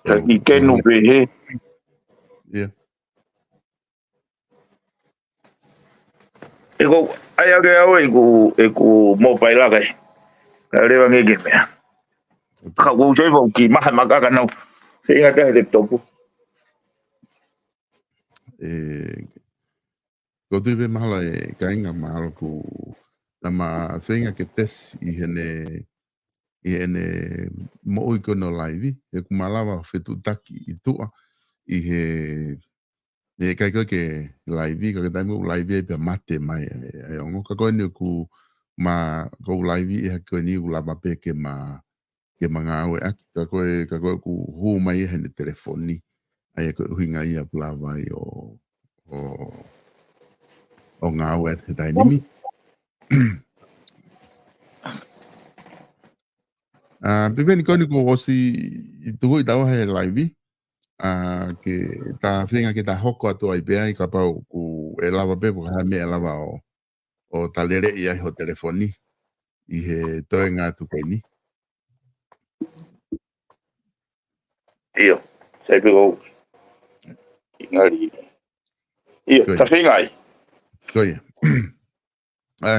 I kenu be Yeah. ego aya ge au ego mobile la ge le wa nge me ka go joi vo ki ma ma ka no singa te laptop ko tu be mahala kainga mahalo ku lama whenga ke tes i hene mo oi kono live ku malawa whetu taki i tua i kai koe ke live ka taimu live pe mate mai ai ongo ka koe ni ku ma ko live i ha koe ni u lava pe ke manga aue aki ka koe ku hu mai hene telefoni ai koe huinga ia plava i o ngā aue at he tainimi. Pipeni koni ko osi i tuhu i tau he live ke ta whenga ke ta hoko atu ai pēa i ka pau ku e lava pepo ka me e lava o ta lere i ai ho telefoni i he toe ngā tukai ni. Iyo, sai pe go ngari iyo ta whenga ai Koia.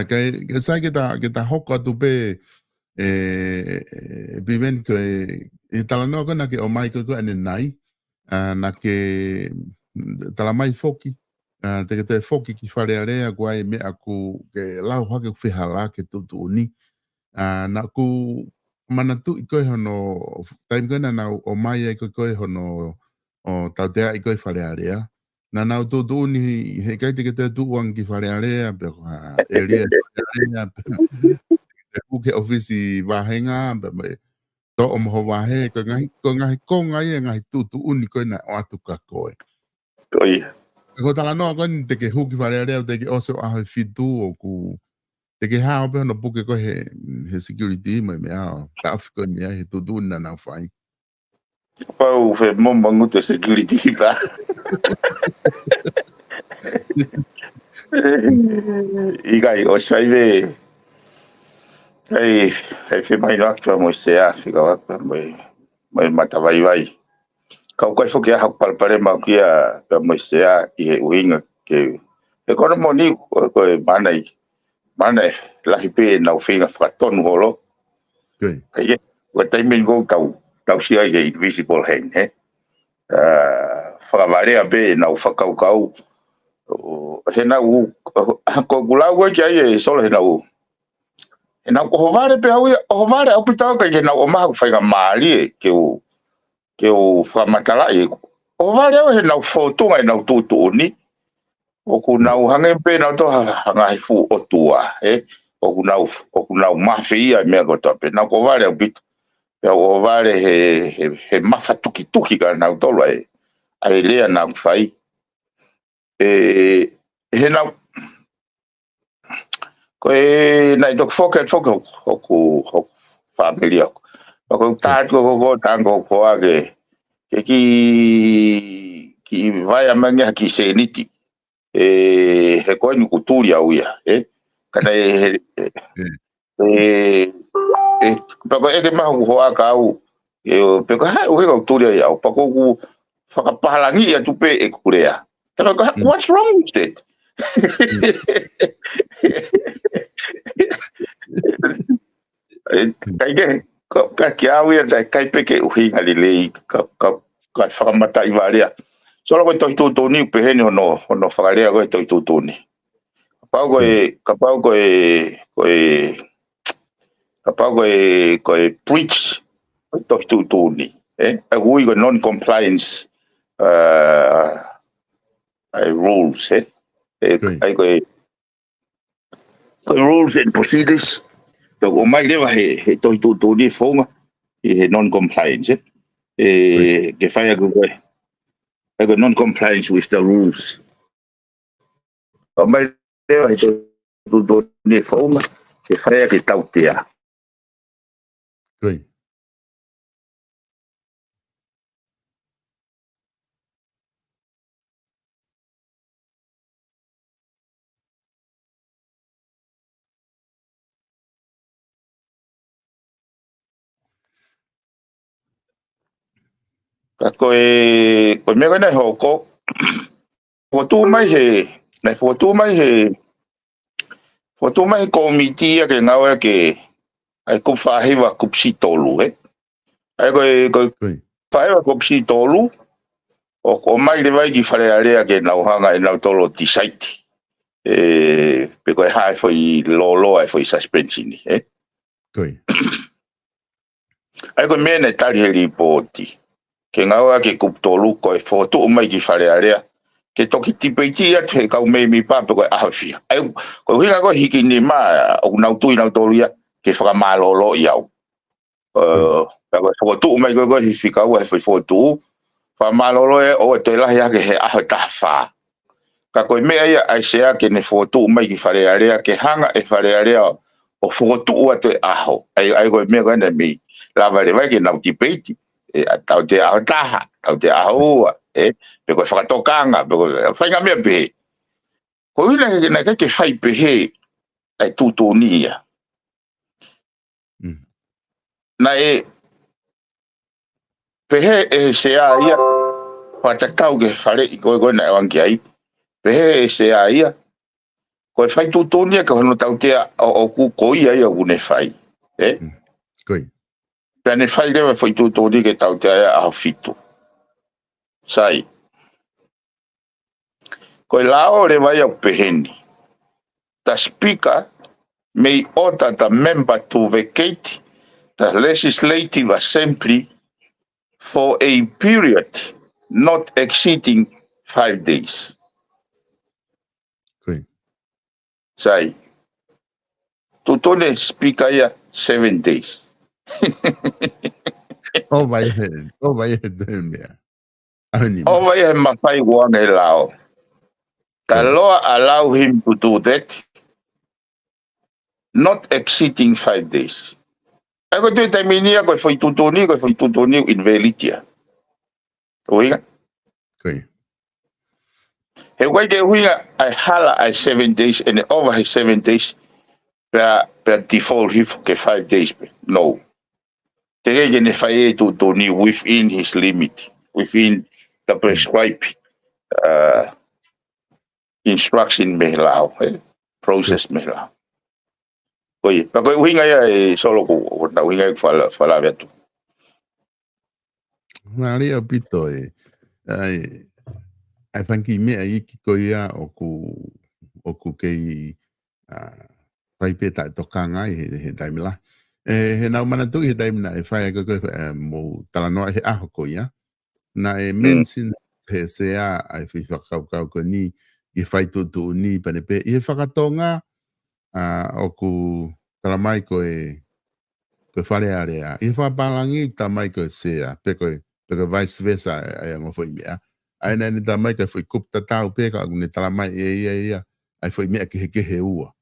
Kai sai ke ta hoko atu pe Pipeni ko e talanoa kona ke o mai ko ane nai na ke talamai foki te te foki ki wharearea kua e mea ku ke lau hake ku whihala ke tutu uni na ku manatu i koe hono taim kona na o mai e koe hono o tautea i koe wharearea na nau tutu uni he kai te te tuuang ki wharearea pe e rea wharearea pe kuke ofisi wahenga pe to o moho wahe ko ngai e ngai tutu uni koe na o atu ka koe. Koia. Ko tala noa koe ni te ke huki wharearea te ke oso aho fitu o ku te ke hao pe hono puke koe he security mai me ao ta afi koe ni he tutu uni na nau whai. Pau fe momangu te security pa. Igai o saive ai fe mai no actua mo sea fica actua mai mata vai kau kai fo kia hak pare ma kia pe mo sea i uinga ke e kono moni ko manai la hipe na ufinga fraton holo ai o tai min go tau sia i invisible hand he whakawarea be na whakaukau he na u ko gula ua ki ai e solo he na u e na ko hovare pe au hovare au pitao ka ke na o maha whainga maali ke o whamatala e hovare au he na whotunga e na tutu ni o ku na hange pe na to hanga hi fu o tua o ku na mafia me ko to pe na ko vare au pito pe o vare he mafa tuki ka na to ai lea na fai he na ko na do foka o ku familia ko ta ko tango ko age ki vai a manga ki se niti he ko ni kuturi au ya kana pa ko e ke ma ho aka au pe ko ha o he kuturi ya pa ko ku whakapahalangi ia tupe e kurea. What's wrong with it? Ka kia au ia kai peke uhinga li lei ka whakamata i warea. Solo koe toi tūtūni upeheni hono whakarea koe toi tūtūni. Ka pau koe preach toi tūtūni. A hui koe non-compliance rules. Ai koe rules and procedures. O mai lewa he toi tūtūni whaunga he non-compliance. Ke whai aku koe. I got non-compliance with the rules. Mai lewa he tūtūni whaunga ke whai ake tautea. Great. Koe mea koe nei hoko. Fotu mai he, nei fotu mai komiti ke ngau ke ai ko whahewa kupsi tolu, Ai koe whahewa kupsi tolu, o mai le vai ki whare area ke nau hanga e nau tolo tisaiti. Pe koe hae foi lolo ai foi suspension ni, Ai koe mea nei tari he ripoti. Ke ngau ke kup tolu koe fotu mai ki whare area. Ke toki tipeiti atu he kau mei mi pape koe ahawhia. Ai, koe hinga koe hiki ni maa, o nau tui nau toria, ke whakamālolo i au. Koe whakotu mai koe hi whikau he whakotu, whakamālolo e o e toi lahi ake he aho taha whaa. Ka koe mea ia ai sea ke ne whakotu mai ki whare area, ke hanga e whare area o whakotu atu e aho. Ai koe mea koe ne mi, lava re vai ke nau tipeiti, tau te aho taha, tau te aho ua, pe koe whakatokanga, pe koe whainga mea pehe. Koe wina ke whai pehe ai tūtōni ia. Na pehe e sea ia, whatakau ke whare i koe na ewangi ai, pehe e sea ia, koe whai tūtōni ia ka hono tau te o ku koi ai o kune whai. Koe. Pea ne whai rewa whai tūtōni ke tau te aia aho fitu. Sai. Koe lao re vai au peheni. The speaker may order the member to vacate the legislative assembly for a period not exceeding 5 days. Koe. Sai. Tutone speaker ia 7 days. O vai he mea. O vai he mawhai wang e lao. The law allow him to do that, not exceeding 5 days. Ako tu taminia ko foi tutoni invalidia. Oiga. Koe. He wai te huinga ai hala ai 7 days and over his 7 days per default hif ke 5 days. No. Te rege ne fai tutoni within his limit, within the prescribed instruction me lao, process me lao. Koe, pa koe uhinga ia e solo ko na uhinga e whala vetu. Ngari o pito ai panki mea i ki koe ia o ku kei pai peta tokanga he daimila. He nau mana tui he daimina e whai koe mo talanoa he aho koe ia. Na e mention he sea ai whiwhakau ko ni i whai tutu ni panepe. I he whakatonga o ku talamai koe whare area. I he whapalangi tamai koe sea. Pe koe vice versa ai ango whai mea. Ai nai ni tamai koe whai kupta tau pe ka ni talamai ia. Ai whai mea ke he ua.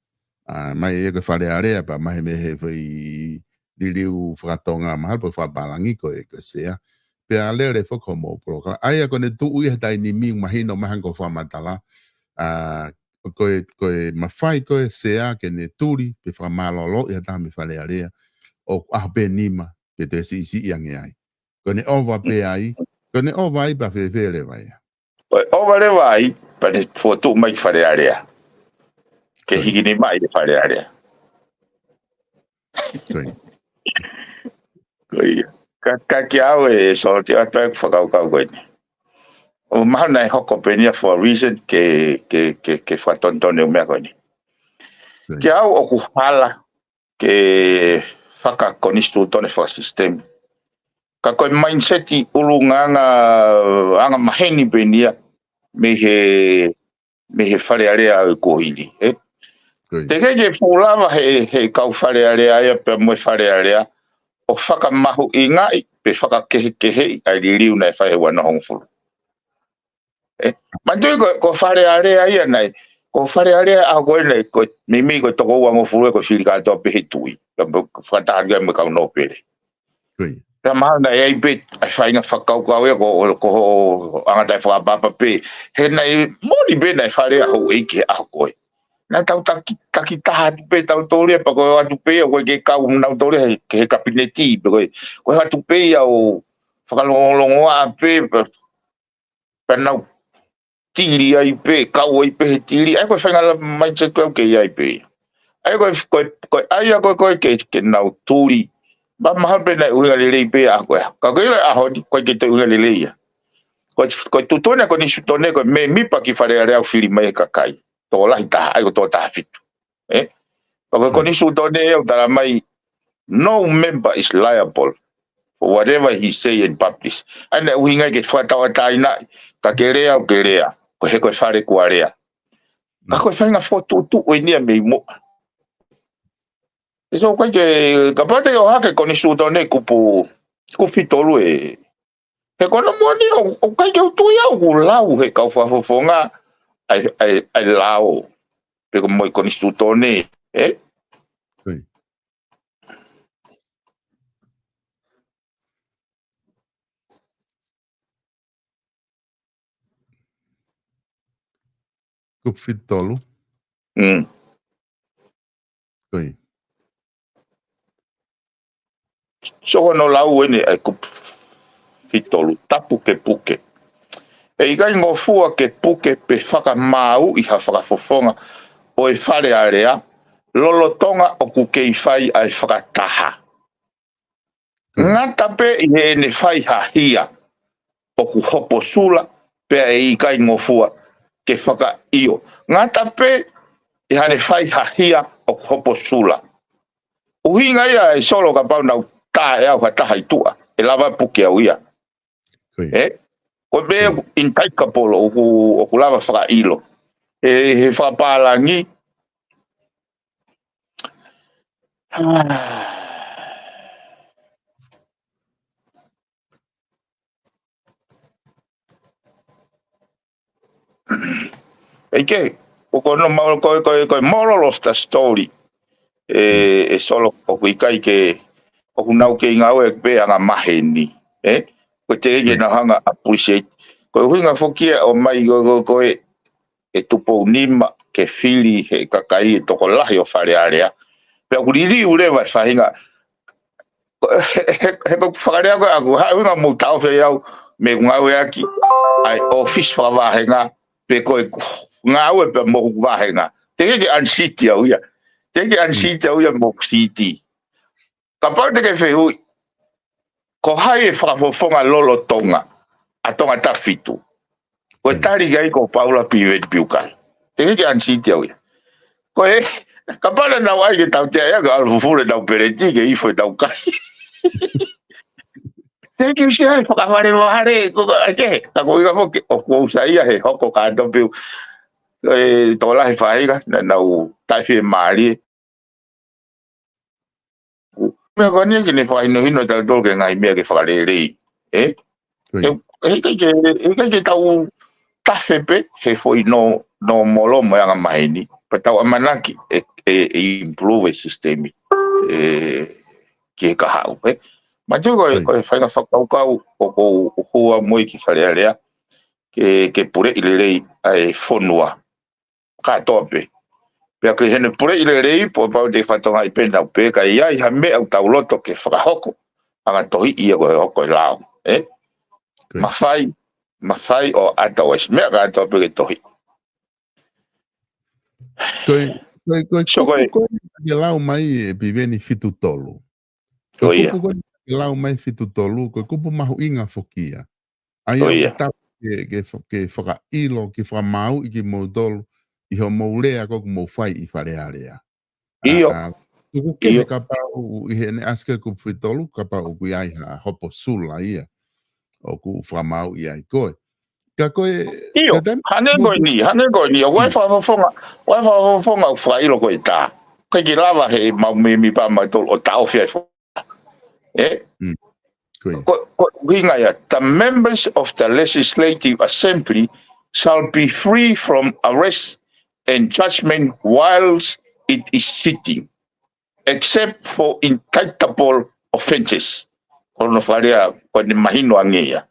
Mai e koe whare area pa mai me he whai liliu whakatonga mahal po whapalangi koe sea. Pe a leo le whako mo proka. Ai a kone tu ui hatai ni mi mahino mahango whamatala. Koe mawhai koe sea ke ne turi pe whamalolo i hata me whale area. O ape nima pe te si iange ai. Kone ova pe ai. Kone ova ai pa whewhere vai. Ova le vai pa ne fotu mai whale area. Ke hiki ni mai le whale area. Koe. Koe. Ka ki au e so te atu e whakau koe ni. O maha nei hoko penia for a reason ke whatontone o mea koe ni. Ki au o ku hala ke whakakonistu tone whakasistemi. Ka koe mindseti ulu anga maheni penia me he whare area au kohili. Te keke pūlava he kau whare area ia pe moe whare area o whakamahu i ngai pe whakakehe ai ririu nei whahe wana hongfuru. Mandui ko whare area ia nei, ko whare area a koe nei, ko mimi ko toko ua ngofuru e ko whirika atoa pehe tui, whatahagia me kau no pere. Pea maha nei ei bet, ai whainga whakaukau ia ko angatai whakapapa pe, he nei moni be nei whare a hou eike a koe. Na tau taki taha pe tau tōrea pa koe atu pe o koe ke kau nau tōrea ke he kapineti pe koe hatu pe o whakalongolongo a pe penau tiri ai pe kau ai pe tiri ai ko whaingala mai se kau ke ai pe ai ko ai ko ke nau turi ba mahal pe na uinga lele pe a ko ka ko ila a honi ko ke te uinga lele ia ko tutone ko ni sutone ko me mi pa ki fare area fili mai ka kai to la ta ai ko to ta fitu ko ni sutone o tala mai no member is liable for whatever he say in public ana uinga ke fata wa taina ka kerea o kerea ko he ko fare ku area ka ko fainga foto tu o ni me mo eso ko ke kapate o ha ke ko ni sutone ku fitolu he kono moni o kai ke tu ya o lau he ka fa fonga ai lau pe ko mo ko ni sutone Kup fitolu. Oi. So no lau ene ai kup fitolu tapu ke puke. E ikai ngofua ke puke pe whaka mau I ha whakafofonga o e whare area lolotonga o ku kei whai ai whakataha. Ngata pe I he ene whai ha hia o ku hopo sula pe e ikai ngofua ke whaka io. Ngata pe I hane whai ha hia o ku hopo sula. Uhinga ia e solo ka pau nau tā e au ha taha I tua e lava puke au ia. Ko be intai kapolo o ku lava whaka ilo. He whapalangi. Eke, ko moral of the story. E solo o ikai ke o nau ke ngau e pe anga maheni. Ko te ege na hanga appreciate. Ko huinga fokia o mai ko e tupo nima ke fili he kakai e toko lahi o whare area. Pea kuriri ure vai whahinga. He ko whakarea koe aku huinga mo tau whai au me ngau e aki. Ai office whawahenga pe koe ngau e pe mo wahenga. Te ege ansiti au ia. Te ege ansiti au ia mo siti. Ka pau te ke whehui. Ko hai e whakafofonga lolo tonga. A tonga ta fitu. Ko tari gai ko PAULA PIVENI PIUKALA. Te ege ansiti au ia. Ko e, ka pala nau ai ke tau te aia ka alfufule nau pereti ke ifo nau kai. Te ege usi hai whakaware wahare. Ka ko iga foki o kua usaia he hoko ka antopiu. Tola he whaiga nau taiwhi e maari. Mea ko nia ki ne whaino hino tau tol ke ngai mea ke whakarerei. He kai ke tau tawhepe he foi no molo mo anga maheni. Pa tau amanaki e improve systemi. Ki he ka hau. Ma tu ko e whainga whakaukau o ko hua moi ki wharearea. Ke pure ilerei ai fonua. Ka tope. Pea ke hene pure ilerei po pau te whatonga I pena upe ka iai ha me au tau loto ke whakahoko. Anga tohi ia ko he hoko I lao. Mawhai o atawais. Mea ka atope ke tohi. Koe ke lau mai e piveni fitu tolu. Koe kupu koe ke lau mai fitu tolu. Koe kupu mahu inga fokia. Ai au tau ke whaka ilo ki whamau I ki mau tolu. I ho maulea koku mau whai I wharearea. Tuku kehe ka pau I he ne aske ku whitolu ka pau ku iai ha hopo sula ia. O ku whamau iai koe. Ka koe... Iyo, hane koe ni. Wai whafonga u whairo koe tā. Koe ki lava he mau mimi pa mai tolu o tau whiai the members of the Legislative Assembly shall be free from arrest and judgment whilst it is sitting, except for indictable offences. Kono wharea, koe ni mahino angea.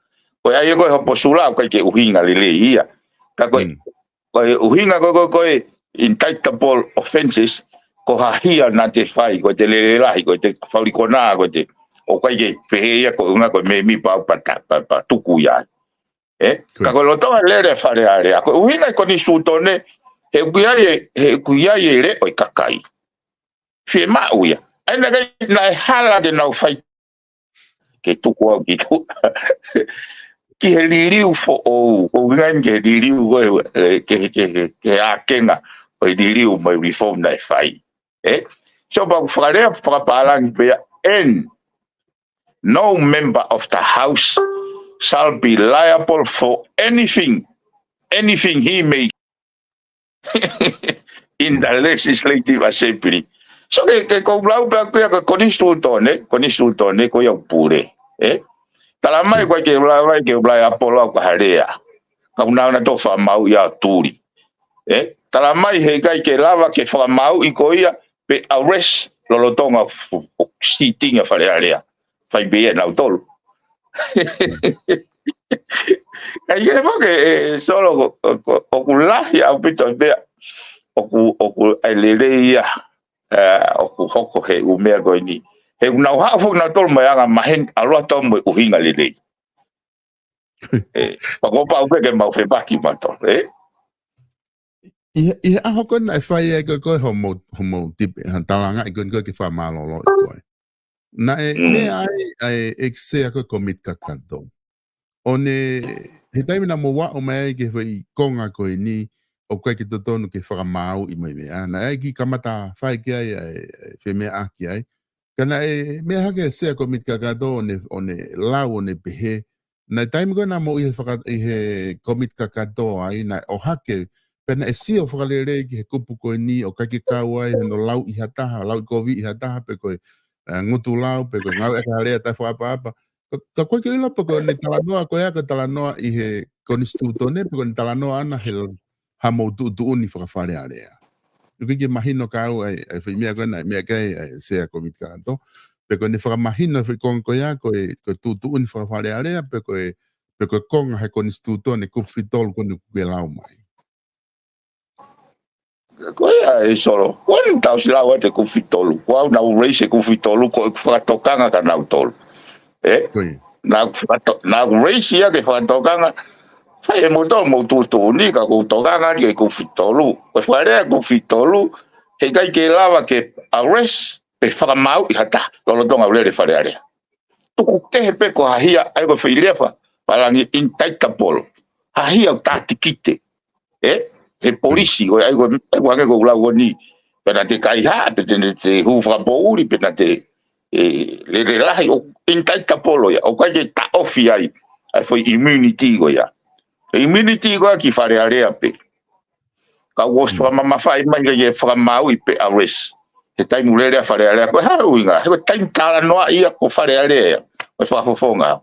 Koe aia koe hopo sula, koe ke uhinga lele ia. Ka koe uhinga koe indictable offences, ko hahia na te whai, koe te lele lahi, koe te whaurikona, koe te o kai ke pehe ko unga ko me mi pa tuku ya ka ko lo to le fare are ko uhinga ko ni sutone he kuia ye le o kakai fi ma uya ai na hala de na fai ke tuku o ki ki he liriu fo o ngan ke liriu go ke akenga o liriu mai reform na fai so ba fare palang pe en no member of the house shall be liable for anything he may in the legislative assembly. So ke ko blau ba ko konistutone ko ya pure talamai ko ke blau apolo ko harea ka una to fa mau ya turi talamai he kai ke lava ke fa mau i ko ia pe arrest lolotonga sitting fa area fai be na tolo aye porque solo ocular ya pito be oku ailereia oku hoko he umea goini he una ha fo na tol mai anga mahen alo to mo uhinga lele pa ko pa ke mau fe baki mato I a hoko na fai ko homo tip talanga ko ke fa malo ko na me ai exe ko komit kakado one he taimi na mo wa o mai ke foi konga ko ni o kai ke tonu ke fa mau I mai na ki kamata fai ke ai fe me aki ai kana me ha ke se komit kakado one la one pehe na taimi ko na mo I fa he komit kakado ai na o hake pena si o fa le ke kupu ko ni o kai ke kawai no lau I hata lau ko vi hata pe ko ngutu lau pe ko ngau e ka le ta fa apa ka koe ke ila pako ne talanoa koe ka talanoa I he konstituto ne pako ne talanoa ana he hamo tu uni whakawhare area. Nuki ke mahino ka au ai whi mea koe na mea kai sea komit ka anto. Pako ne whakamahino whi konga koe tu uni whakawhare area pako konga he konstituto ne kupwhitolu kone kuke lau mai. Koe ai solo. Koe tau si lau te kupwhitolu. Koe nau reise kupwhitolu koe whakatokanga ka nau tolu. Koe. Na race ya ke whakatokanga whai mo tutu ni ka kutokanga ni ke fitolu whare ku fitolu he kai ke lava ke arrest pe whakamau I hata lolo tonga ure whare area tuku ke he pe ko hahia ai ko whilefa palangi intaitapolo hahia tatikite he polisi ko ai ko wange ko lau ni pena te kai ha pe te hu whakapouri pena te le lahi o intaitapolo ya o kai ta ofi ai foi immunity go ya immunity go ki fare area pe ka was fa mama fai mai ge fra mau I pe arrest he tai mulere fare area ko ha uinga he tai tala no ia ko fare area ko fa fofonga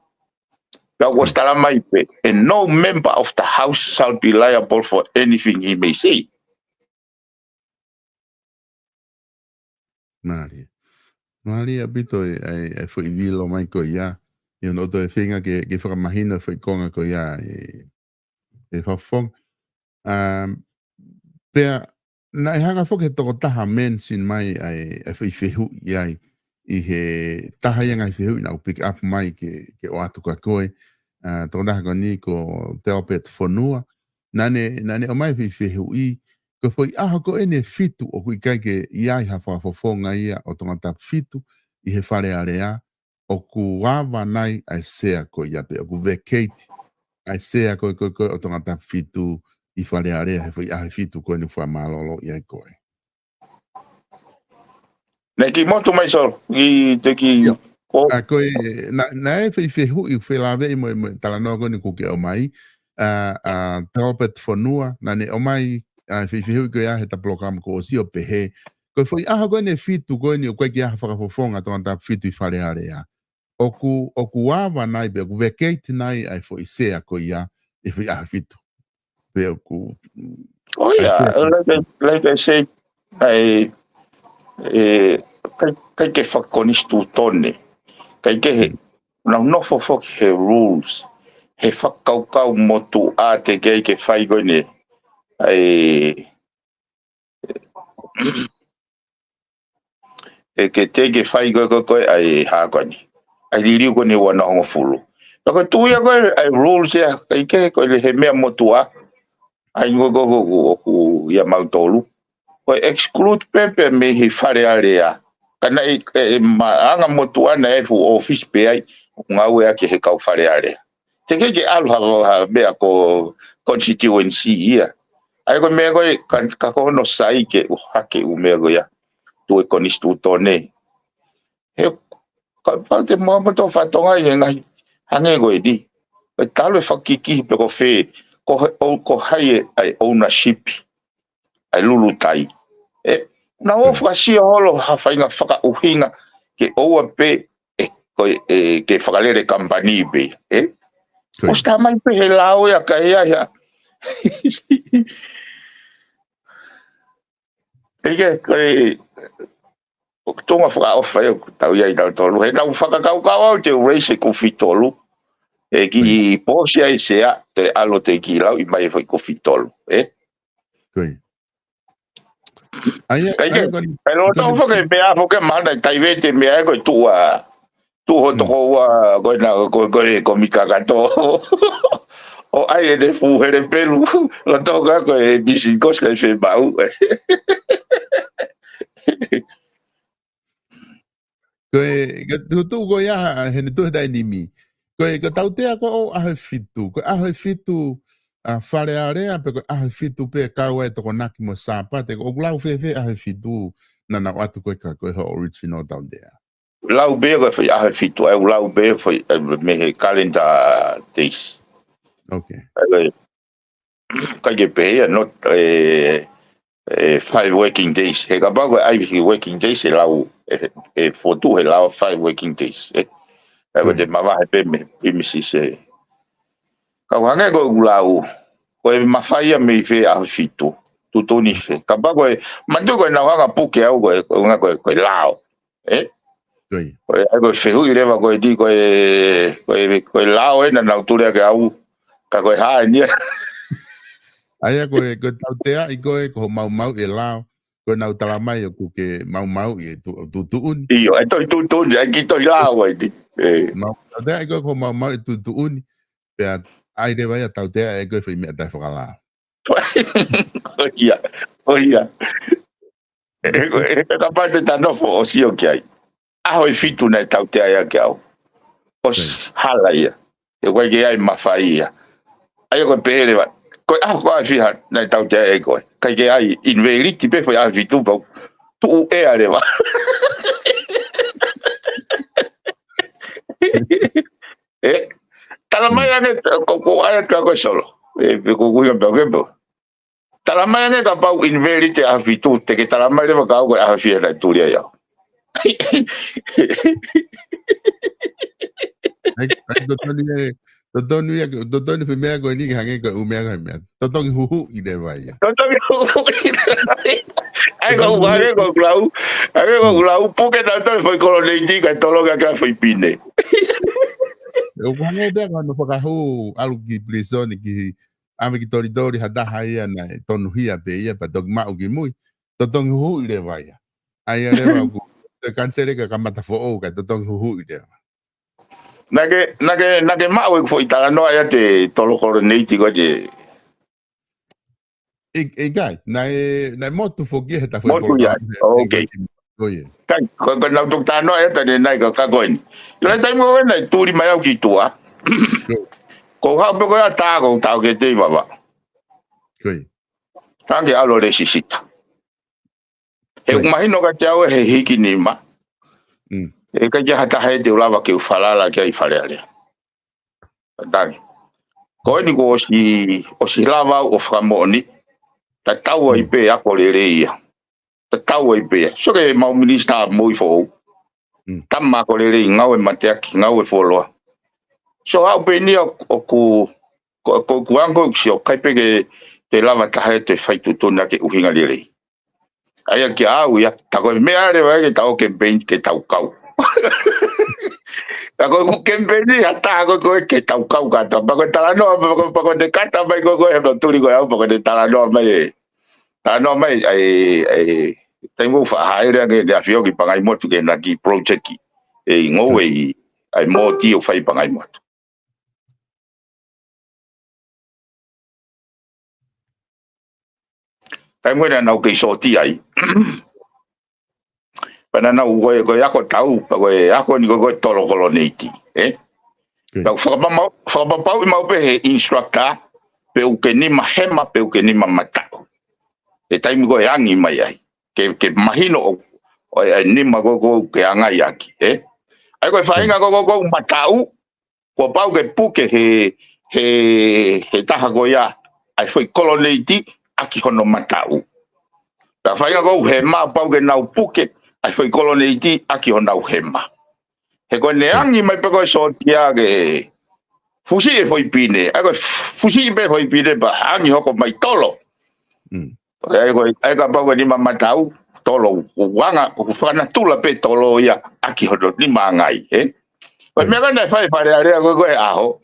ka was tala mai pe and no member of the house shall be liable for anything he may say Mari abito ai foi vilo mai ko ia eu no to finga ke fra mahina foi konga ko ia fa fong pea na hanga fo ke to taha mention mai ai foi fehu ia I he taha ia ngai fehu na pick up mai ke o atu ka koe to na ko ni ko FATUFONUA nane o mai fehu I ko foi ko ene fitu o kui kai ke ia ha fa fofonga ia o tongata fitu I he whare area o ku wawa nai ai sea ko ia pe o ku vacate ai sea ko o tongata fitu I whare area he foi fitu ko ni wha malolo ia koe. ne ki motu mai sol I te ki koe na e fehu I whelave I mo talanoa ko ni kuke o mai FATUFONUA na ne o mai fehu ko ia he ta program ko o si o pehe ko foi ko ne fitu ko ni o koe ki whakafofonga tongata fitu I whare area oku wawa nai be ku vacate nai ai foi sea ko ia I foi fitu be oku like I say ai kai ke whakonistutone kai ke he na nofo foki he rules he whakaukau motu a te kei ke whai goine ai ke te ke whai koe ai hākoni ai liliu ko ni wana hongo fulu ko tu ya ko ai rules ya kai ke ko le he mea motua ai ngo ku ya mautolu ko exclude pepe me he fare area kana anga motua na fu office pe ai ngawe ya ke he kau fare area te ke alu ha be ko constituency ia ai ko me ko ka ko no sai ke hake u me go ya tu ko ni stu tone he ka te mo to fatonga ye ngai hange go di e talo fakiki pe ko fe ko hai ai ownership ai lulu tai e na o fa si holo ha fainga faka uhinga ke o pe ko ke fakalere company be o sta mai pe lao ya ka ya Ike tonga whaka ofa e tau iai tau tolu. He nau whakakau au te reise kofi tolu. E ki pōsia e sea te alo te ki lau I mai whai kofi tolu. Koi. Kai lo tau whaka e mea whaka mana tai vete mea e koi tua ho toko ua koi na koi mika kato. O ai e ne fuhere pelu. Lo tau ka koi bisi koska e whi mau. Koe tu ko ya he tu dai ni mi. Koe tau te ko o a fitu. Ko a fitu a fare area pe ko a fitu pe ka wa to naki mo sapa te ko lau fe a fitu na watu ko ho original down there. Lau be ko foi a fitu e lau be foi me he calendar days. Okay. Ka ge pe not 5 working days. He ka ba ko ai working days e lau for tu he lau 5 working days. E ko te mama he pe me primisi se. Ka hange ko lau ko e mafai me fe a fitu. Tu toni fe. Ka ba ko mandu ko na nga puke au ko nga ko lau. Koi. Ko fe hu ile ko di ko lau e na na turia ke au ka ko ha ni. Aya ko tau tea I ko mau e lao ko nau talamai ko ke mau e tu un. Iyo e tu ya ki to lao e di. Mau tea ko mau e tu un pe ai de vai tau tea e ko foi me ta fala. Oia. E ka parte ta no fo o si o ki ai. A ho fitu na tau tea ya ki au. Os hala ia. E ko ke ai mafai ia. Ai ko pere va. Ko ko fiha na tau te e ko kai ke ai in veriti pe foi a vitu po tu e ale va tala mai ane ko ai ka ko solo pe ko ku yo pe tala mai ane ka pau in veriti a vitu te ke tala mai le ka ko a fiha na turia ya Totoni fe mea ko ni hange ko umea ko mea. Totoni huhu I de vai. Totoni huhu I de vai. Ai ko wale ko glau. Ai ko glau puke na to foi kolonei ka tolo ka foi pine. O hange be ko no foka hu alu ki prison ki ame ki tori hada haia na tonu hia be ia pa dogma o ki mui. Totoni huhu I de vai. Ai ale va ko te kansere ka kamata fo o ka totoni huhu I de vai. Nage mau foi tala no ia te tolo coronate ko de gai na motu fogi heta foi motu ya okay kai ko na tu ta no ia te nai ka koin yo tai mo na turi mai au ki tua ko ha be ko ta ko ta ke te baba koi tange alo le sisita e mai no ka tau he hiki ni ma e ka ja hata he te ulava ke ufalala ke I fale ale dai ko ni go si lava o famoni ta tau I pe a ko le ia ta tau I pe so ke mau minista moi fo tamma ko le ngau e matea ki ngau e folo so au pe ni o ku ango si o kai pe ke te lava ka he te fai tu tona ke uhinga le ai ki au ya ta ko me are va ke tau ke 20 ke tau kau Ako kembeni hata ako ke tau kau kata pa ko talano pa ko de kata mai ko he no turi ko au pa ko de talano mai ai tengo fa haira ke de afio ki pangai motu ke na ki project ki e ngowe ai mo ti o fai pangai mo kai mo na ke so ti ai pana na go ako tau go ako ni go tolo koloniti pa fa pa mau pe he instructor pe o ke ni mahema pe o ke ni mamata e taimi go angi mai ai ke mahino o ni mago ke anga yaki ai ko fainga go matau ko pau ke puke he taha go ya ai foi koloniti aki hono matau ta fainga go he ma pau ke nau puke ai foi koloniti aki hono hema he ko neangi mai pe ko so tia ke fusi e foi pine ai ko fusi pe foi pine ba angi hoko mai tolo ai ka pau ke ni matau tolo wanga ko fana tula pe tolo ya aki hono ni mangai Mas me agora fai para área go aho.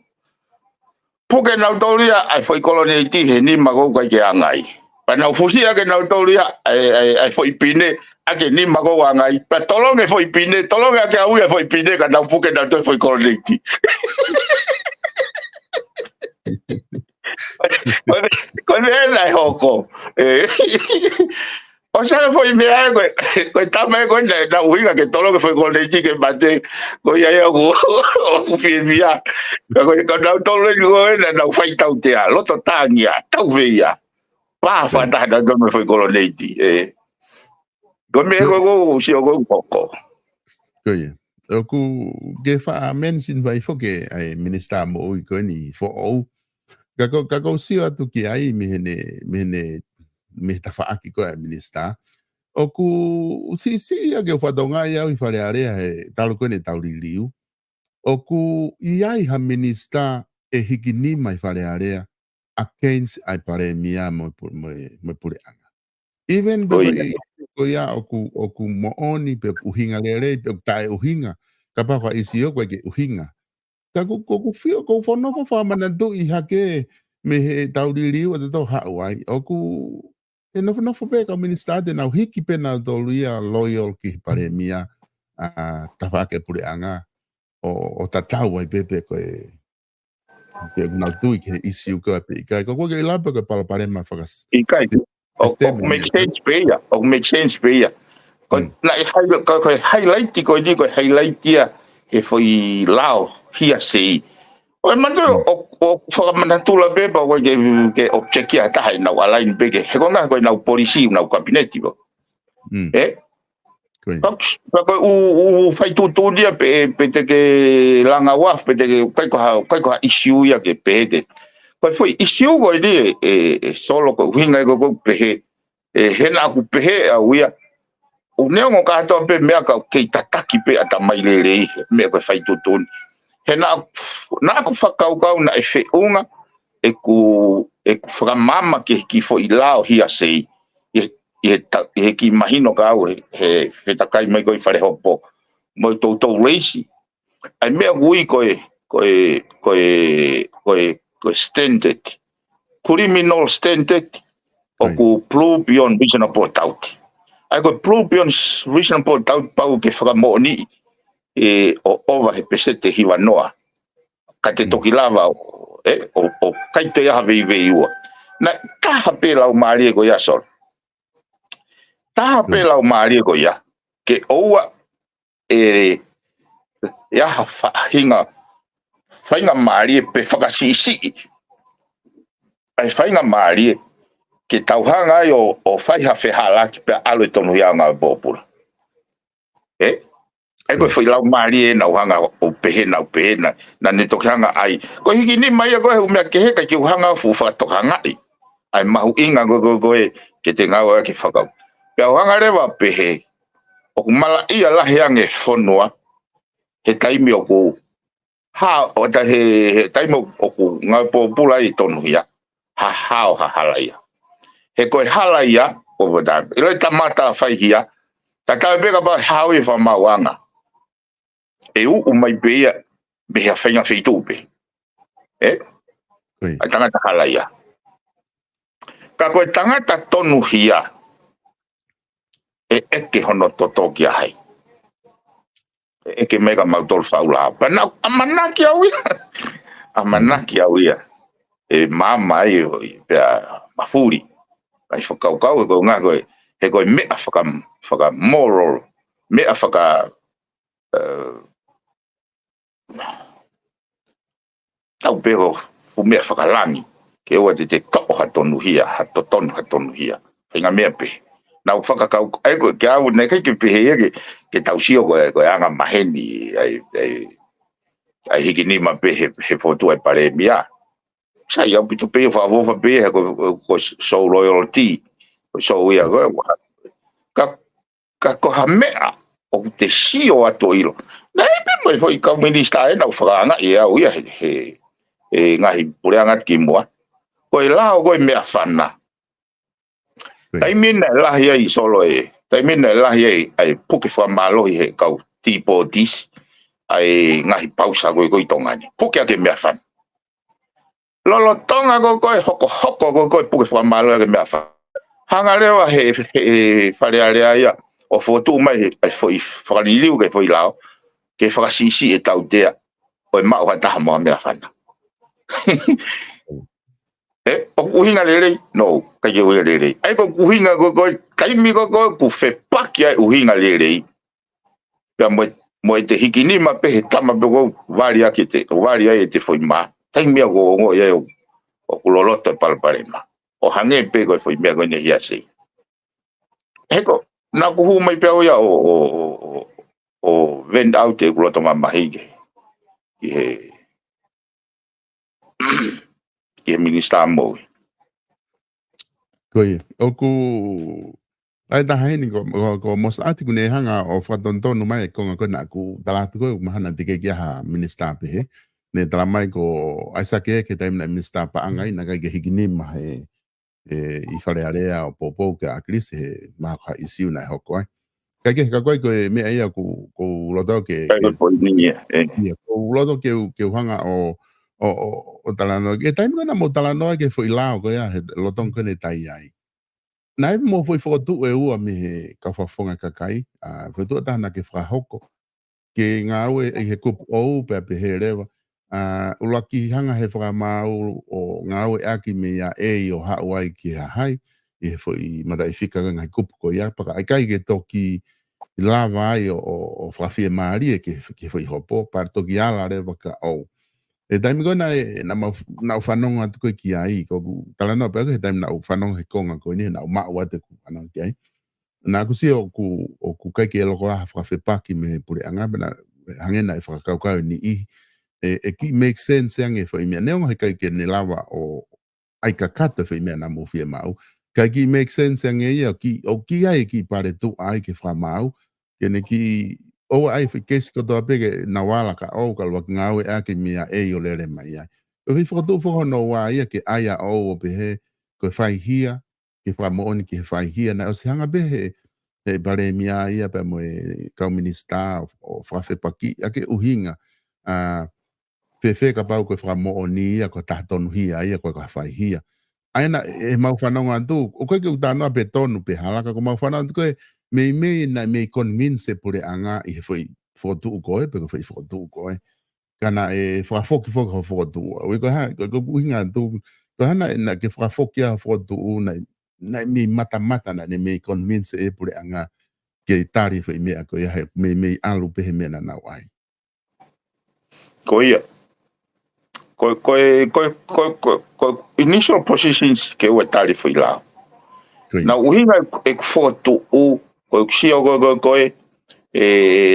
Porque na autoria ai foi coloniti he ni mago ka ke angai. Pa na fusia que na autoria ai foi pine a que ni mago angai. Pa tolong e foi pine, tolong a que au e foi pine ka na fuke na to foi coloniti. Con ele hoko. O sea, foi me algo, estaba con la uiga que todo lo que fue con leche que bate, con ya go fienia. Con todo lo que no fai tau te lo totania, tau veia. Pa fa da me foi con leche. Con me go si go poco. Oye, oku ge fa mention vai fo que ai minister mo i ko ni fo o. Kako si atu ki ai me ta fa aki ko minister. Oku si que o fadonga ia i fale area e talo ko ne tauliliu. Oku iai ha minister e hikini mai fale area against ai pare mia mo pure anga. Even bebe ko ia oku mooni pe uhinga lere pe tai uhinga kapa kwa isio kwa ke uhinga. Kako ko fio ko fono fa manantu i hake me he tauliliu e to hawai oku e no fobe ka minister de na hiki pe na dolia loyal ki pare mia tafake pure anga o tatau ai pepe ko e pe na tu ke issue ko pe ko ke la pe para pare ma fagas o make sense pe ko na highlight ko ni ko highlight ia e foi lao hia sei o mando o fora manatula be ba ke object ia ta hai na wala in bege he ko na ko na polisi na kabinete bo Porque o fai tudo dia pete que langa waf pete que kai ko issue ya que pete foi issue go dia solo ko hinga go pe he na ku pe a uia o neo ka to pe me ka ke tataki pe ata mai le me ko fai tudo he na ko fakau kau na e unga e ku fra mama que foi lá hia sei e ki imagino ka au he takai mai ko i fare hopo mo to race ai me ui ko standard criminal standard o ku plubion vision port out ai ko plubion vision port out pau ke fra mo ni o ova he pesete hiwa noa ka te toki lava o kai te aha vei ua na ka hape lau maari ko ya sol ta pela o mari ko ya ke oua ya fainga mari pe fakasisi ai fainga mari ke tauhanga yo o fai ha fe hala ki pe alo tonu ya nga bopula ko foi la mari na hanga o pehena na ne tokanga ai ko hiki ni mai ko me ke he ka ki hanga fu fa tokanga ai mahu inga go ke te ngawa ki fakau pe hanga rewa pehe o mala ia la heange fonua he taimi o ku ha o ta he taimi o ku nga popula I tonu ya ha halaia he ko halaia o boda ile tamata fai hia ta ka be ka ba hawi fa mawanga u mai be ha fenga feitu be ai tanga ta halaia ka ko tanga ta tonu hia ke hono toto ki hai e ke mega mautol faula pa na amanaki au ia e mama ai pe mafuri ai whakaukau ko ngā koe he koe mea whaka moral mea whaka tau peho fu mea whakalangi ke oa te kao hatonu hia whinga mea pe nau whakakau ai koe ke au nei kai ke pehe ege ke tau sio koe anga maheni ai hiki ni ma pe he fotu ai pare mia sai au pitu pe fa pe ko so loyalty so ia ka ko hamea o te sio ato ilo nei pe mai foi ka minista e nau franga ia o ia he ngai pureanga ki moa ko la o ko mea fana tai mina la ia I solo tai mina la ia ai puke fa malo he kau tipo dis ai ngai pausa ko tongani puke ake mea fana lolo tonga ko hoko ko puke fa malo ake mea fana hanga lewa he wharearea ia o fotu mai ai foi whakaliliu ke foi lao ke whakasisi e tau tea o mao hataha moa mea whana o kuhinga lelei no kai ke uhinga lelei ai ko kuhinga kaimi ko ku whepaki ai uhinga lelei pia mo te hikini ma pe he tama pe ko wari ake te foi ma taimi a ko ngo ia o kuloloto palpare ma o hange pe ko foi mea ko ne hia sei heko na kuhu mai pe ia o vend out e kuloto mamahige ki he minister mo Koe, oku ai ta haini ko mos ati ku ne hanga o whatontonu mai konga kona ku talatu koe mahana tike kia ha minister pe he ne tala mai ko aisake ke taimina minister pa angai na kai ke hikini ma he I wharearea o popo ke a Chris he maka isiu nai hoko ai. Kai ke koe me aia ku loto ke ko loto ke hanga o talano ke taimina na mo talano ke foi lao ko ia he lotong ko ne tai ai. Nai mo foi fotu e ua me he ka whafonga kakai a fotu tana ke whahoko ke ngā ue he kupu ou pe he rewa ulaki hanga he whakamau o ngā ue aki me ia o hauai ki hai I he foi madai whika ngai kupu ko ia paka ai kai ke toki lava ai o whawhia maari ke foi hopo par toki ala rewa ka ou e taimi kona na whanonga atu koe ki ai ko talanoa pe he taimi na whanonga he konga koe ni na mau ate ku whanonga ki ai na kusi o ku kai ke loko a whawhepaki me pure anga na hangena e whakaukau ni e ki make sense ange wha imea neonga he kai ke ne lawa o ai kakata wha imea na mowhia mau kai ki make sense ange ia o ki ai ki pare tu ai ke wha mau ke ne ki o ai whi kesi kotoa peke na wala ka o ka lua ngāwe ake mea o lere mai ai o hi whakatu whakono wā ia ke aia o pe he koe whai hia ke wha mooni ke whai hia na o se hanga behe he bare mia ia pe mo kau minista o whawhepaki ake uhinga whewhe ka pau koe wha mooni ia ko tātonu hia ia koe ka whai hia aina e mau whanonga atu o koe ke utanoa pe tonu pe halaka ko mau whanonga atu koe me na me convince pure anga I he foi fotu koe pe ko foi fotu koe kana e foki ho fotu o ko ha ko uhinga atu ko hana na ke foki a fotu na me mata na ne me convince e pure anga ke tari foi me ko ia me alu pe me na wai ko ia ko initial positions ke o tari foi lá na uhinga e fotu o ko xio ko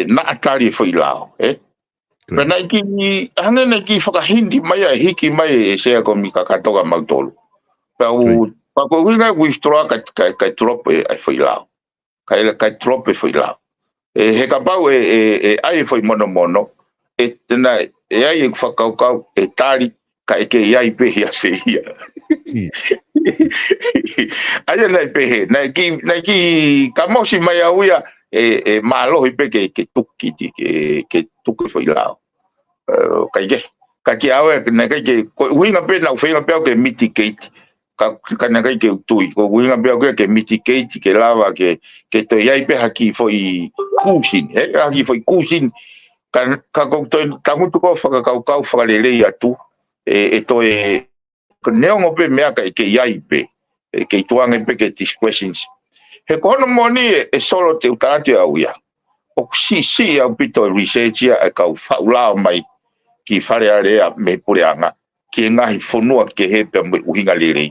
na tari foi lá Pena ki hanga na ki whakahindi mai a hiki mai e sea ko mi kakatoga mautolu. Pau ko winga withdraw kai trope ai foi lao. Kai trope foi lao. He ka pau ai foi mono. Tena ai whakaukau tari kai ke ai pehe a se ia. Ai nei pehe. Nei ki ka mosi mai a uia malohi pe ke tuki ke tuki foi lao. Kai ki awe na kai ke winga pe na winga pe ke mitigate ka na kai ke tui ko winga pe ke mitigate ke lava ke to yai pe haki foi kusin he haki foi kusin ka ko to tangu ko whakakau whakalelei atu e to e neongo pe mea ka ke iai pe ke tuanga pe ke these questions he kono moni e solo te utarate au ia o si au pito research ia e ka faula mai ki whare area me pureanga ki ngahi whonua ke he pe uhinga lelei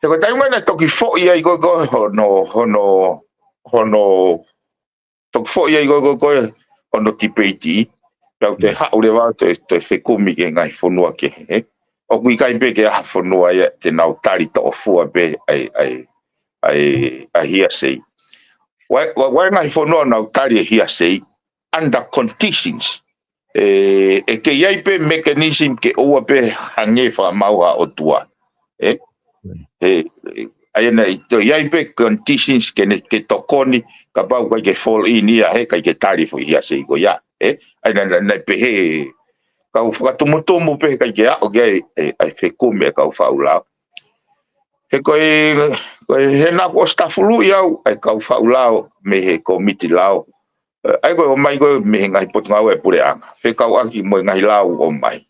he ko taimai na toki fo ia i go hono toki fo ia i go hono tipeti pau te haure wā te whekumi ke ngai whonua ke he. O kui kai pe ke aha whonua ia te nau tari to ofua pe ai hia sei. Wai ngai whonua nau tari hia sei under conditions. E ke iai pe mechanism ke oua pe hange wha mauha o tua. Ai nei to iai pe conditions ke tokoni ka pau kai ke fall in ia he kai ke tari fo hia sei ko ia. Ai na pe he kau whakatumutumu pe kai ke ao ke ai whekume kau whaulao. He koe he nako stafulu iau ai kau whaulao me he komiti lao. Ai koe o mai koe me he ngahi potungau e pureanga. He kau aki mo ngahi lao o mai.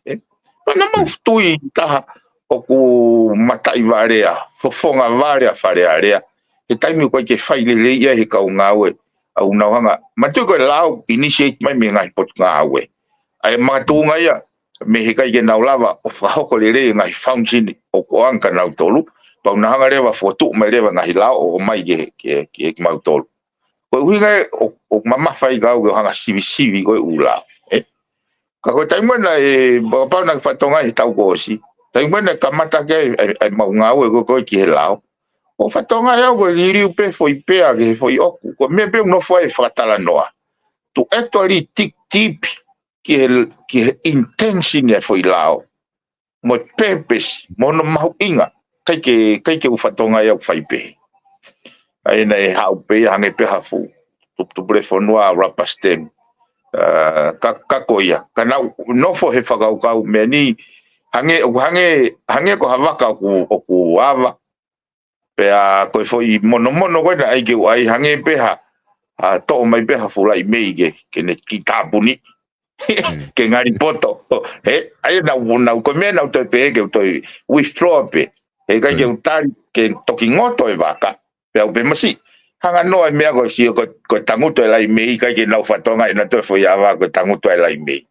Pana mau tui taha o ku matai varea, fofonga varea wharea rea. He taimi koe ke whaile ia he kau ngau e. Au nauhanga, matu koe lao initiate mai me ngahi potungau e. Ai matunga ia me he kai ke nau lava o whahoko le rei ngahi function o koanka nau tolu pau nahanga rewa fotu mai rewa ngahi lao o mai ke mau tolu koe uhinga o mamawhai kau ke hanga sivi koe ula ka koe taimana pau na whatonga he tau koosi taimana ka mata ke ai mau ngau e koe ki he lao o whatonga iau koe liriu pe foi pea ke foi oku koe mea pe unofo e whakatala noa to actually tik tipi ki he intention ya foi lao mo purpose mo no mau inga kai ke ufatonga ya fai pe ai nei hau pe hange pe hafu tu telefonua rapastem ka koia kana no fo he whakau me ni hange ko havaka ku ava pe a ko foi mono koe na ai ke ai hange pe ha to mai pe hafu lai mei ke ne ki tabuni ke ngari poto ai na ko me na to pe ke to withdraw pe e ka ke utari ke toki ngoto e vaka pe au pe masi hanga no me ko si ko tanguto e lai mei ka ke na fatonga na to foi ava ko tanguto e lai mei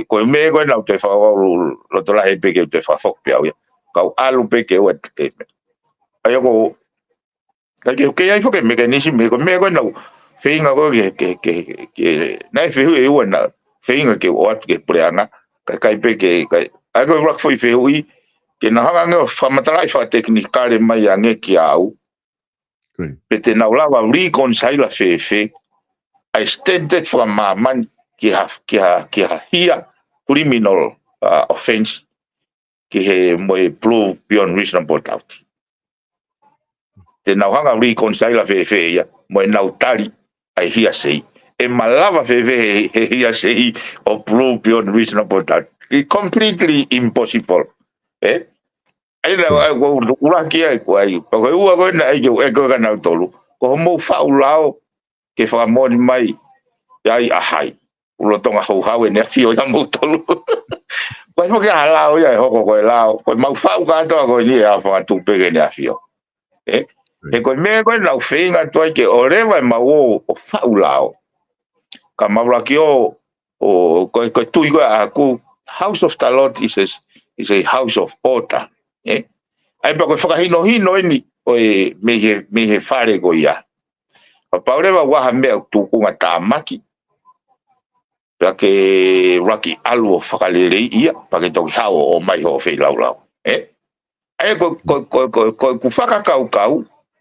ko me ko na to fa lo to la he pe ke te fa fok pe au ka alu pe ke o ai ko ke ai fo ke mechanism me ko na feinga ko ke na fihu e una feinga ke o at ke preanga kai pe ke kai ai ko rock foi fihu ke na hanga ngo famatala fa technicale mai ange ki au pe te na lava reconcile fe I extended from man ki ha here criminal offense ki he mo prove beyond reasonable doubt te na hanga reconcile fe ya mo na utali ai hia sei e malava fe hia sei o prove beyond reasonable doubt it's completely impossible ai na ura ki ai ko ai ko ua ko na ai ko kana tolu ko mo faulao ke fa mo mai ai ahai ulo tonga hau ne fio ya mo tolu ko mo ke halao ya hoko ko lao ko mau fau ka to ko ni a fa tu pe ke ne fio e ko me ko na feinga to ke oreva ma o faulao ka maura ki o ko tu iga aku house of talot is a house of order ai pa ko whakahino ni o me he whare ko ia pa oreva waha mea tukunga tāmaki pa ke raki alu o whakalere ia pa ke toki hao o mai ho whei lau ai ko whakakau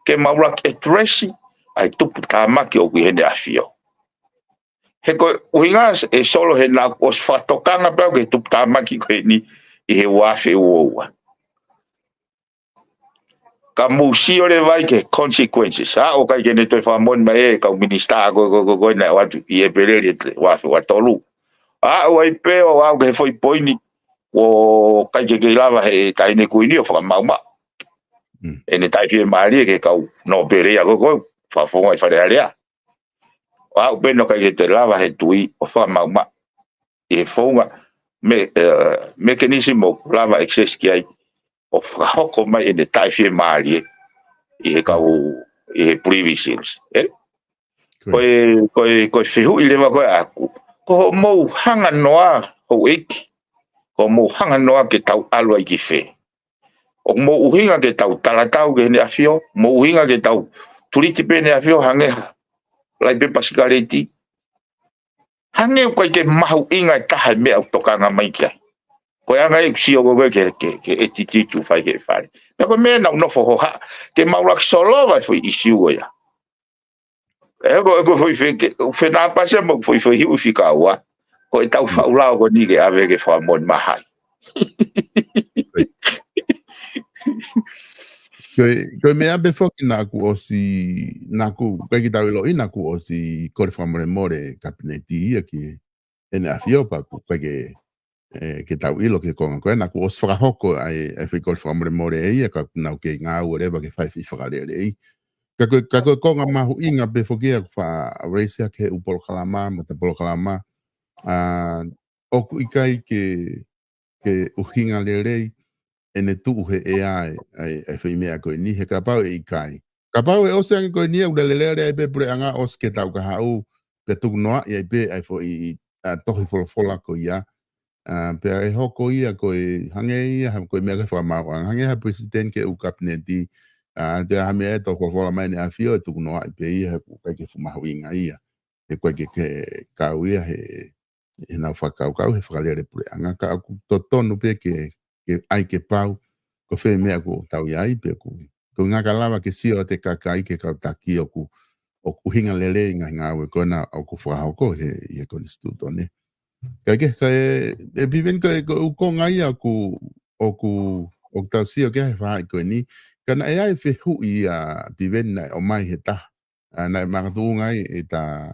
ke maura ke tresi ai tupu tāmaki o kui hene awhio he ko uhinga e solo he na os whatokanga pa ke tupu tāmaki ko ni i he wafe uoua ka musi ore vai ke consequences o kai ke ne to fa mon mai ka minista go na watu i e perere wa tolu o ai pe o ke foi poini o kai ke lava he tai ne kuini o fa mama e ne tai ke mari ke ka no pere go fa fo ai fa rea Au beno kai te lava he tui o fa mauma e fonga mechanism o lava access ki ai o hoko mai e tai fie mali i he kau i he privacy koe whihu i lewa koe aku ko mou hanga noa ho eki ko mou hanga noa ke tau alua i ki whe o mou uhinga ke tau talatau ke ne afio mou uhinga ke tau turiti pe ne afio hangeha lai pe pasikareti hange koe ke mahu inga e taha mea o tokanga mai kia koe anga e kusio koe ke etititu fai ke whare na koe mea nau nofo hoha ke maulak solo vai fui isiu koe ya e koe fui whenā pasea mo fui hiu fika aua koe tau whaulao ko ni ke ave ke whamon mahai Koe mea be foki naku o si naku koe ki tau ilo i naku o si kore whamore more kabineti ia ki ene a fiopa koe ke tau ilo ke konga koe naku o si whakahoko ai whi kore whamore more e ia ka nau ke ngā urewa ke whai whakarere ei ka koe konga mahu inga be foki a wha reisia ke upolo kalama ma te polo kalama oku ikai ke uhinga le rei ene tu he e ai whi mea koe ni he kapau e ikai. Kapau e oseangi koe ni au lelelere ai pe pure anga os ke tau ka hau pe tuku noa i ai pe ai fo i tohi folofola ko ia. Pe ai hoko ia koe hange ia koe mea ke whamau hange ha president ke u kabineti te ha mea e to folofola mai ne a fio e tuku noa i pe ia koe ke fumahu inga ia. He koe ke kau ia he nau whakau kau he whakalere pure anga ka aku totonu pe ke ai ke pau ko fe mea ko tau iai pe ko ngā kalawa ke sio te kakai ke kau taki o ku hinga lele ngā we kona o ku whahau ko he ko instituto ne kai ke e biven ko ko ngai o tau sio ke he whahai ko ni kana e ai fe hu i biven na o mai he ta na makatu ngai e ta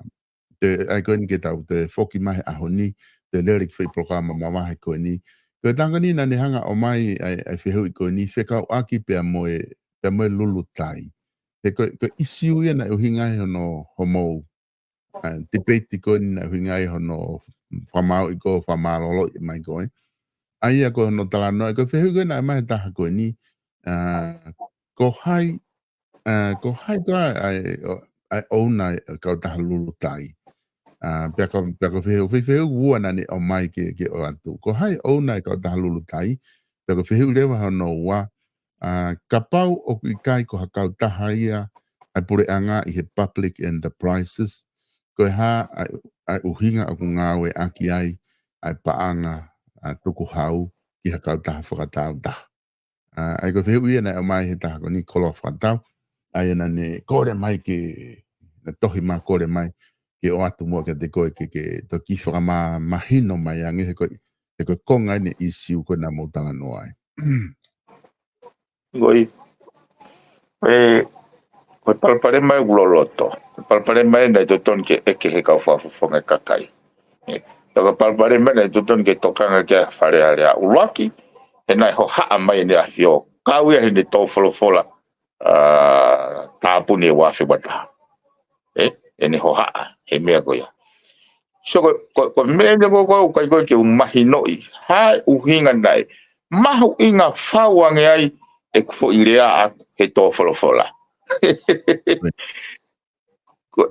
te ai ko ni ke tau te foki mai ahoni te lyric fe programa mama he ko ni ko tanga ni na ne hanga o mai ai whihu i ko ni whekau aki pia moe lulu tai. Ko isiu ia na uhingai hono homo debate ko ni na uhingai hono whamau i ko whamarolo i mai koe. Ai a ko hono talanoa ko whihu ko na mai taha ko ni ko hai ko ai ouna kau taha lulu tai. Peko whihu ua nani o mai ke o atu. Ko hai o nai ka o tahalulu tai, peko whihu lewa hono ua, ka pau o i kai ko hakau taha ia, ai pure anga i he public enterprises, ko ha ai uhinga o ngāwe aki ai paanga tuku hau ki hakau taha whakatau taha. Ai ko whihu ia nai o mai he taha ko ni kolo whakatau, ai nani kore mai ke, na tohi mā kore mai, ke o atu mua ke te koe ke to ki whakama mahino mai ange he koe konga ne isiu koe na mautanga noa ai. Goi, koe palpare mai uloloto. Palpare mai nei tuton ke eke he kau whafonga kakai. Koe palpare mai nei tuton ke tokanga ke whare area ulaki, he nai ho haa mai ne a hio. Kau ia he ne tō wholofola tāpuni e wafi wata. E ne ho haa, he mea koe. So ko mea ne ko kai ko ke mahi noi hai uhinga nai mahu inga whauange ai e kufo i rea a he tō wholofola. Ko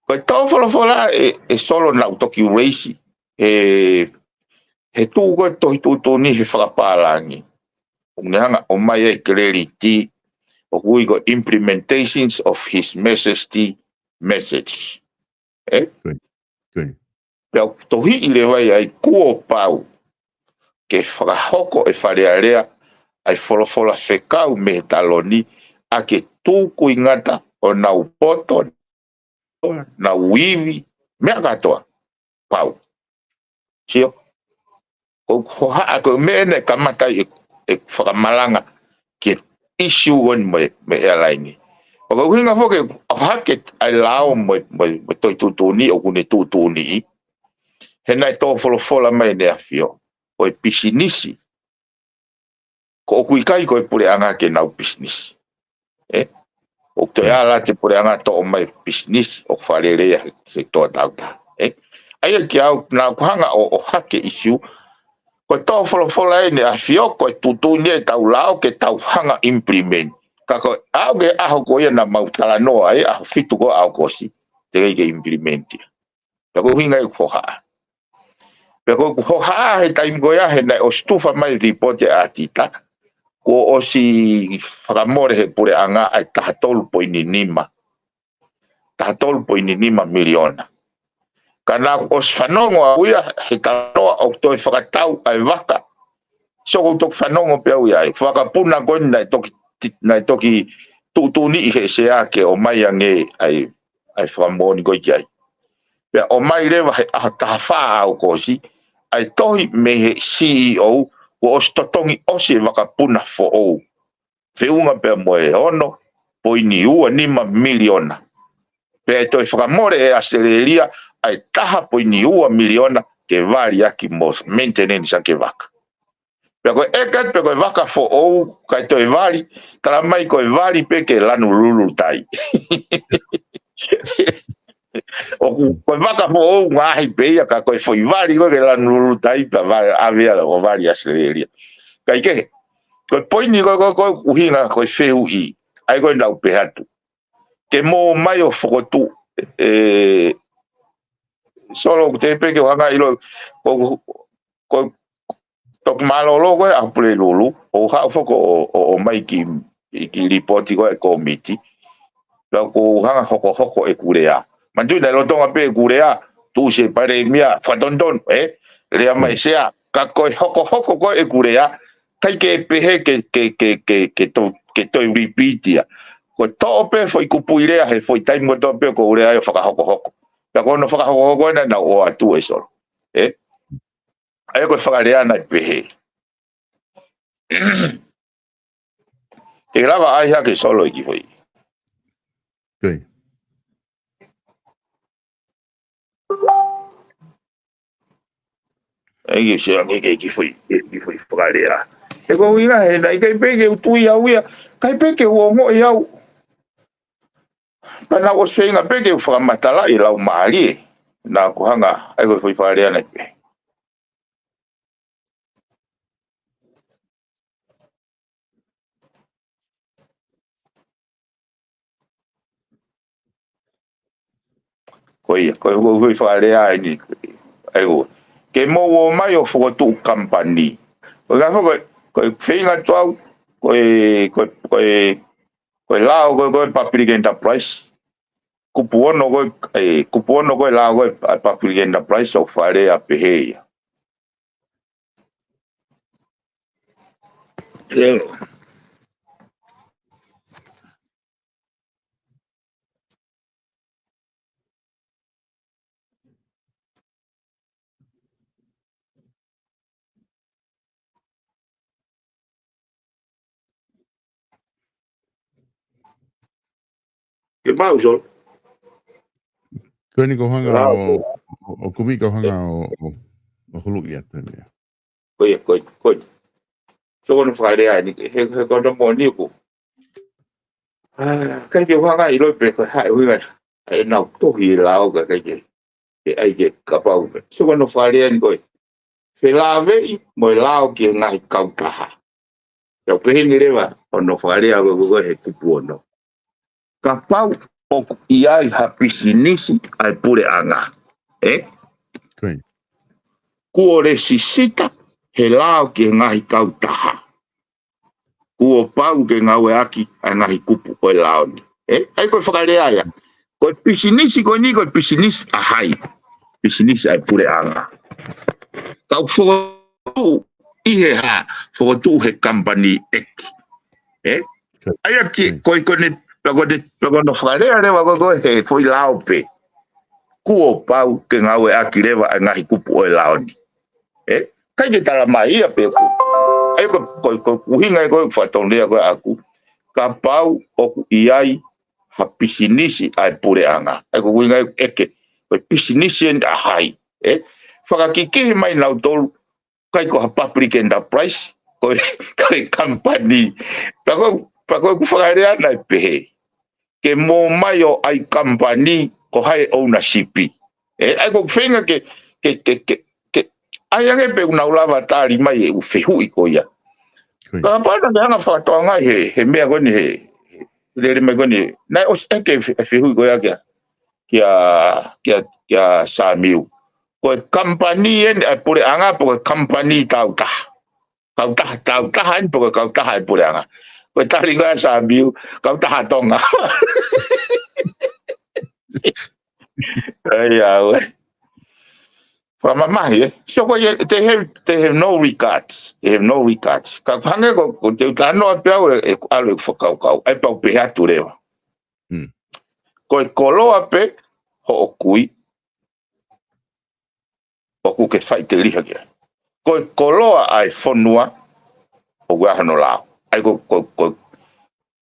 tō wholofola e solo na utoki reisi he tū koe tohi tūtoni he whakapālangi. Unehanga o mai e clarity o hui ko implementations of his message. Good. Pea tohi i le wai ai kuo pau ke whakahoko e wharearea ai wholofola whekau me he taloni a ke tūku i ngata o nau poto, nau iwi, mea katoa, pau. Sio? Ko haa ko mene kamatai e whakamalanga ke issue on me airline. O ka uhinga whoke o hake ai lao mo toi tūtuni o kune tūtuni he nai tō wholofola mai ne a whio. O e pisinisi. Ko o kui kai ko e pure anga ke nau pisinisi. o te ala te pore anga to o mai business o wharerea he toa tauta. Aia ki au nā kuhanga o hake issue, ko tō wholofola e ne a whioko e tutu ni e tau lao ke tau hanga implement. Ka ko au ge aho ko ia na mautala noa e aho fitu ko au kosi, te rei ke implementia. Pe ko hinga e kuhoha. Pe ko kuhoha he taim ko ia he na o stufa mai report e atita, ko o si whakamore he pure anga ai taha 12.5. Taha 12.5 miliona. Kana o si whanongo a uia he taloa o toi whakatau ai waka. So ko tok whanongo pe uia ai. Whakapuna koe nai toki tutuni i he sea ke o mai ange ai whakamoni koe ki ai. Pea o mai rewa he aha taha whaa au kosi, ai tohi me he CEO ko o stotongi osi e wakapuna fo ou. Whiunga pea moe ono, poini ua 5 miliona. Pea toi whakamore e asereria, ai taha poini ua miliona ke vari aki mo maintenance a ke waka. Pea koe ekat pe koe waka fo ou, kai toi vari, tala mai koe vari pe ke lanu lulu tai. O koe waka fo ou ngahi peia, ka koe foi vari koe ke lanu lulu tai, pa avea o vari asereria. Kai ke, koe poini koe uhinga koe whehu I, ai koe nau pehatu. Ke mō mai o whakotu, solo te peke wanga ilo, koe toki malolo koe a pule lulu, o hao whako o mai ki ripoti koe komiti, la ko hanga hoko e kurea. Mantu na lotonga pe kurea, tu se pare mia whatondon, rea mai sea, ka koe hoko koe e kurea, kai ke pehe ke toi repeatia. Ko to pe foi kupuirea he foi taimo to pe ko urea e whakahoko. Pea kono whakahoko na o atu e solo. Ai koe whakarea na pehe. Te rawa ai hake solo iki foi. Okay. Ai ke se ake iki foi whakarea. E ko winga he na kai peke utui au ia, kai peke uongo I au. Pana o seinga peke whakamatala I lau maari na kuhanga ai koe foi whakarea na pehe. Koe whakarea ni ai koe. Ke mo o mai o whakotu company. Koe kawha koe whinga tuau, koe lao koe public enterprise. Kupu ono koe lao koe public enterprise o wharea pehea. Ke mau sol. Koe ni ko hanga o kumi ko hanga o hulu I atu ni. Koe. So kono whakarea ni he kono mo ni ko. Kai ke hanga I loi pe koe hai huinga. Ai nau tohi lao ka kai ke. Ke ai ke kapau. So kono whakarea ni koe. He la vei mo lao ki ngai kautaha. Tau pehe ni rewa ono whakarea koe he kupu ono. Ka pau o iai hapisinisi ai pure anga. Koe. Kuo re sisita he lao ki ngahi kautaha. Kuo pau ke ngawe aki ai ngahi kupu koe lao ni. Ai koe whakarea ia. Koe pisinisi koe ni koe pisinisi ahai. Pisinisi ai pure anga. Kau whotu ihe ha. Whotu he company eki. Ai aki koe kone Pagono whakarea rewa koe he foi lao pe. Kuo pau ke ngawe aki rewa ai ngahi kupu oe lao ni. Kai ke tala mai ia pe ku. Ai koe kuhinga koe whatonea koe aku. Ka pau oku iai ha pisinisi ai pure anga. Ai koe kuhinga eke. Koe pisinisi en ahai. Whakakikihi mai nau tolu. Kai ko ha public enterprise. Koe company. Pakoe ku whakarea nai pehe. ke mo mai o ai company ko hai ownership ai ko whenga ke ai ange pe una ulava tari mai u fehu i ko ia ka pana ke hanga whakatoa ngai he mea koni le me koni nai o ke fehu i ko ia kia Samiu ko company en pure anga po company tau han po kau ta pure anga ko tari ga Samiu kau ta tonga ai au from my so they have no regards ka pange ko te tano pe e alo fo kau ai pa pe atu lewa ko kolo ape ho kui o ku ke fai te liha kia ko koloa ai fonua o wa no la ai ko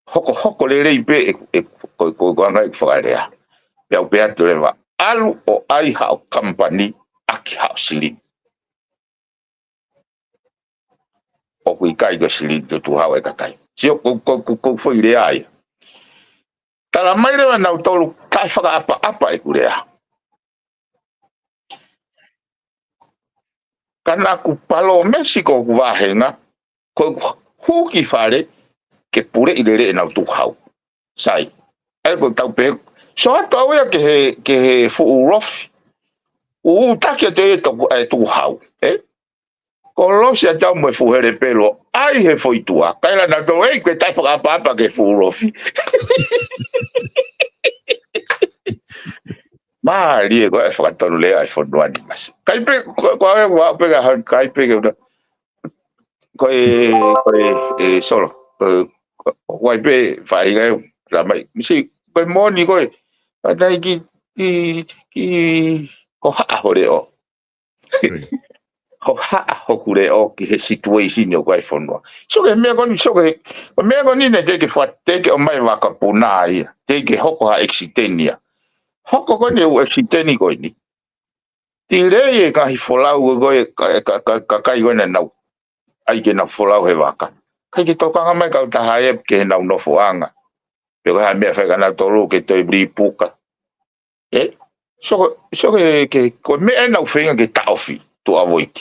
hoko le le pe ko anga fo area pe pe atu lewa alu o ai ha company aki ha sili o kui kai do sili tu ha e kai si ko foi le ai tala mai le na tolu kai fa apa e kurea kana ku palo Mexico ku wahenga ko huki fare ke pure ilere na tu hau sai ai ko tau pe so to ya ke fu rof u take te tu hau ko lo sia tau mo fu here pelo ai he foi tua kai la na to e ke tai fa apa ke fu rof ma lie ko e fa tonu le ai fo do animas kai pe ko wa pe ga kai pe ko solo wai pe fai ga la mai si ko mo ni ko dai ki ko ha ho le o ko ha ho ku le o ki he situation yo ko fonwa so ke me ko ni ne te ke fa te ke o mai wa ka puna ai te ke hoko ha exitenia hoko ko ni u exiteni ko ni ti le ka hi folau go ka kai go na ai ke na folau he waka kai ke toka mai ka ta hae ke na no foanga pe ha me fa kana tolu ke toi bri puka so ke ko me na fenga ke ta ofi to avoid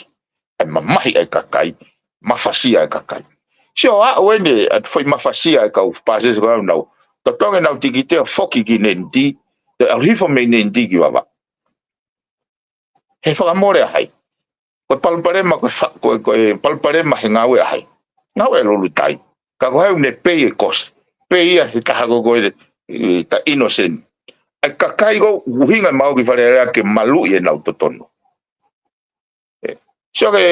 ai mai ai ka kai mafasia ka kai so a wene at foi mafasia ka u pase ko na to tonga na tikite foki ki nendi de arrivo me nendi ki baba he fa amore hai ko palparema ko palparema he ngawe hai ngawe lo lutai ka ko ne pay cost pay a ka go ta innocent ai ka kai go hinga mau ki fare ke malu e na totono so ke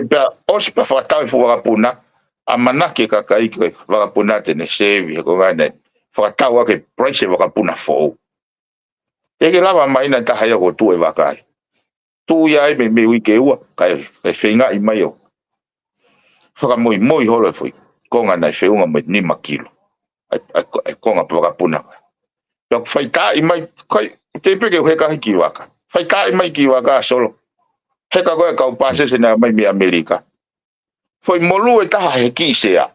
pa ospa fa ta fu ga puna amana ke ka kai ke va puna te ne sevi ko ga ne fa ta wa ke price va puna fo te ke lava mai na ta ha go tu e va kai tu ya me wi ke wa kai fenga i mai o fa moi ho le foi konga na feunga me ni makilo ai konga pa puna tok fai ka i mai kai te pe ke he ka ki waka fai ka i mai ki waka solo he ka go ka pase se na mai mi Amerika foi molu e ta he ki sea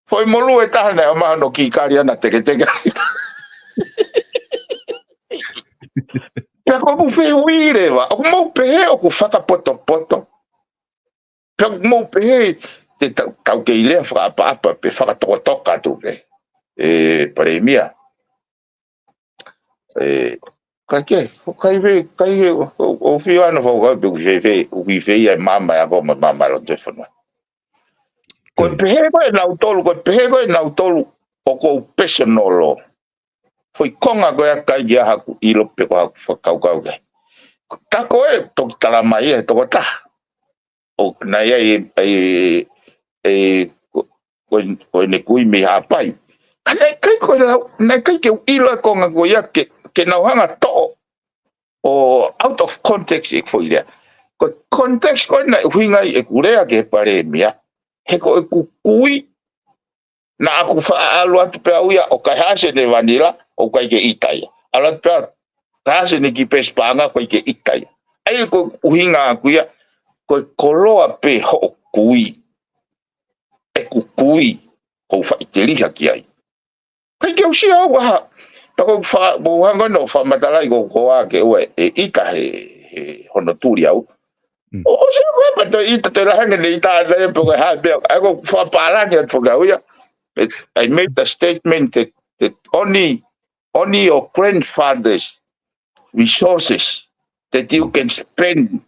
foi molu e ta na ma no ki karia na te ya ko bu fe wire wa o mo pe o ku fata poto pe mo pe te ka ke ile fa pa pe fa to ka tu premia kai o fi ana fo ga bu fe u fi fe ya mama ya ko mama lo telefono ko pe na utolu o ko personal foi konga go ya kai ya ha ku ilo pe ko ka ga ta ko e to tala mai e to ta o na ya ko ne kui me ha pai kai ko na kai ke ilo konga go ya ke na hanga to o out of context e foi ya ko context ko na huinga e kurea ke pare mia he ko ku kui na aku fa alu atu pe uya o kai hase ne vanila o kai ke itai ala pe hase ne ki pespanga ko ke itai ai ko uhinga ku ya ko koloa pe ho kui e ku kui ko fa iteli ha ki ai kai ke usia wa Tako fa bo hanga no fa matala go ko ke we ita he hono turiau. O se va pa ita te la hanga ni ita le po ha be go fa para ni po ga uya. I made the statement that only your grandfather's resources that you can spend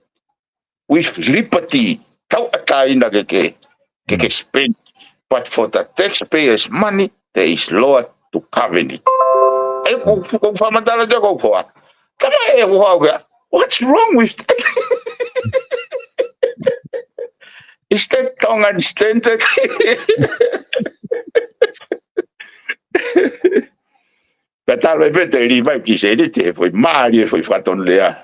with liberty. Tau akai na ke spend, but for the taxpayers' money there is law to govern it. Kung famatala dyan ko po, what's wrong with that? Is that tongue unstandard? Kata repete lima kiseni te foi mali foi faton lea.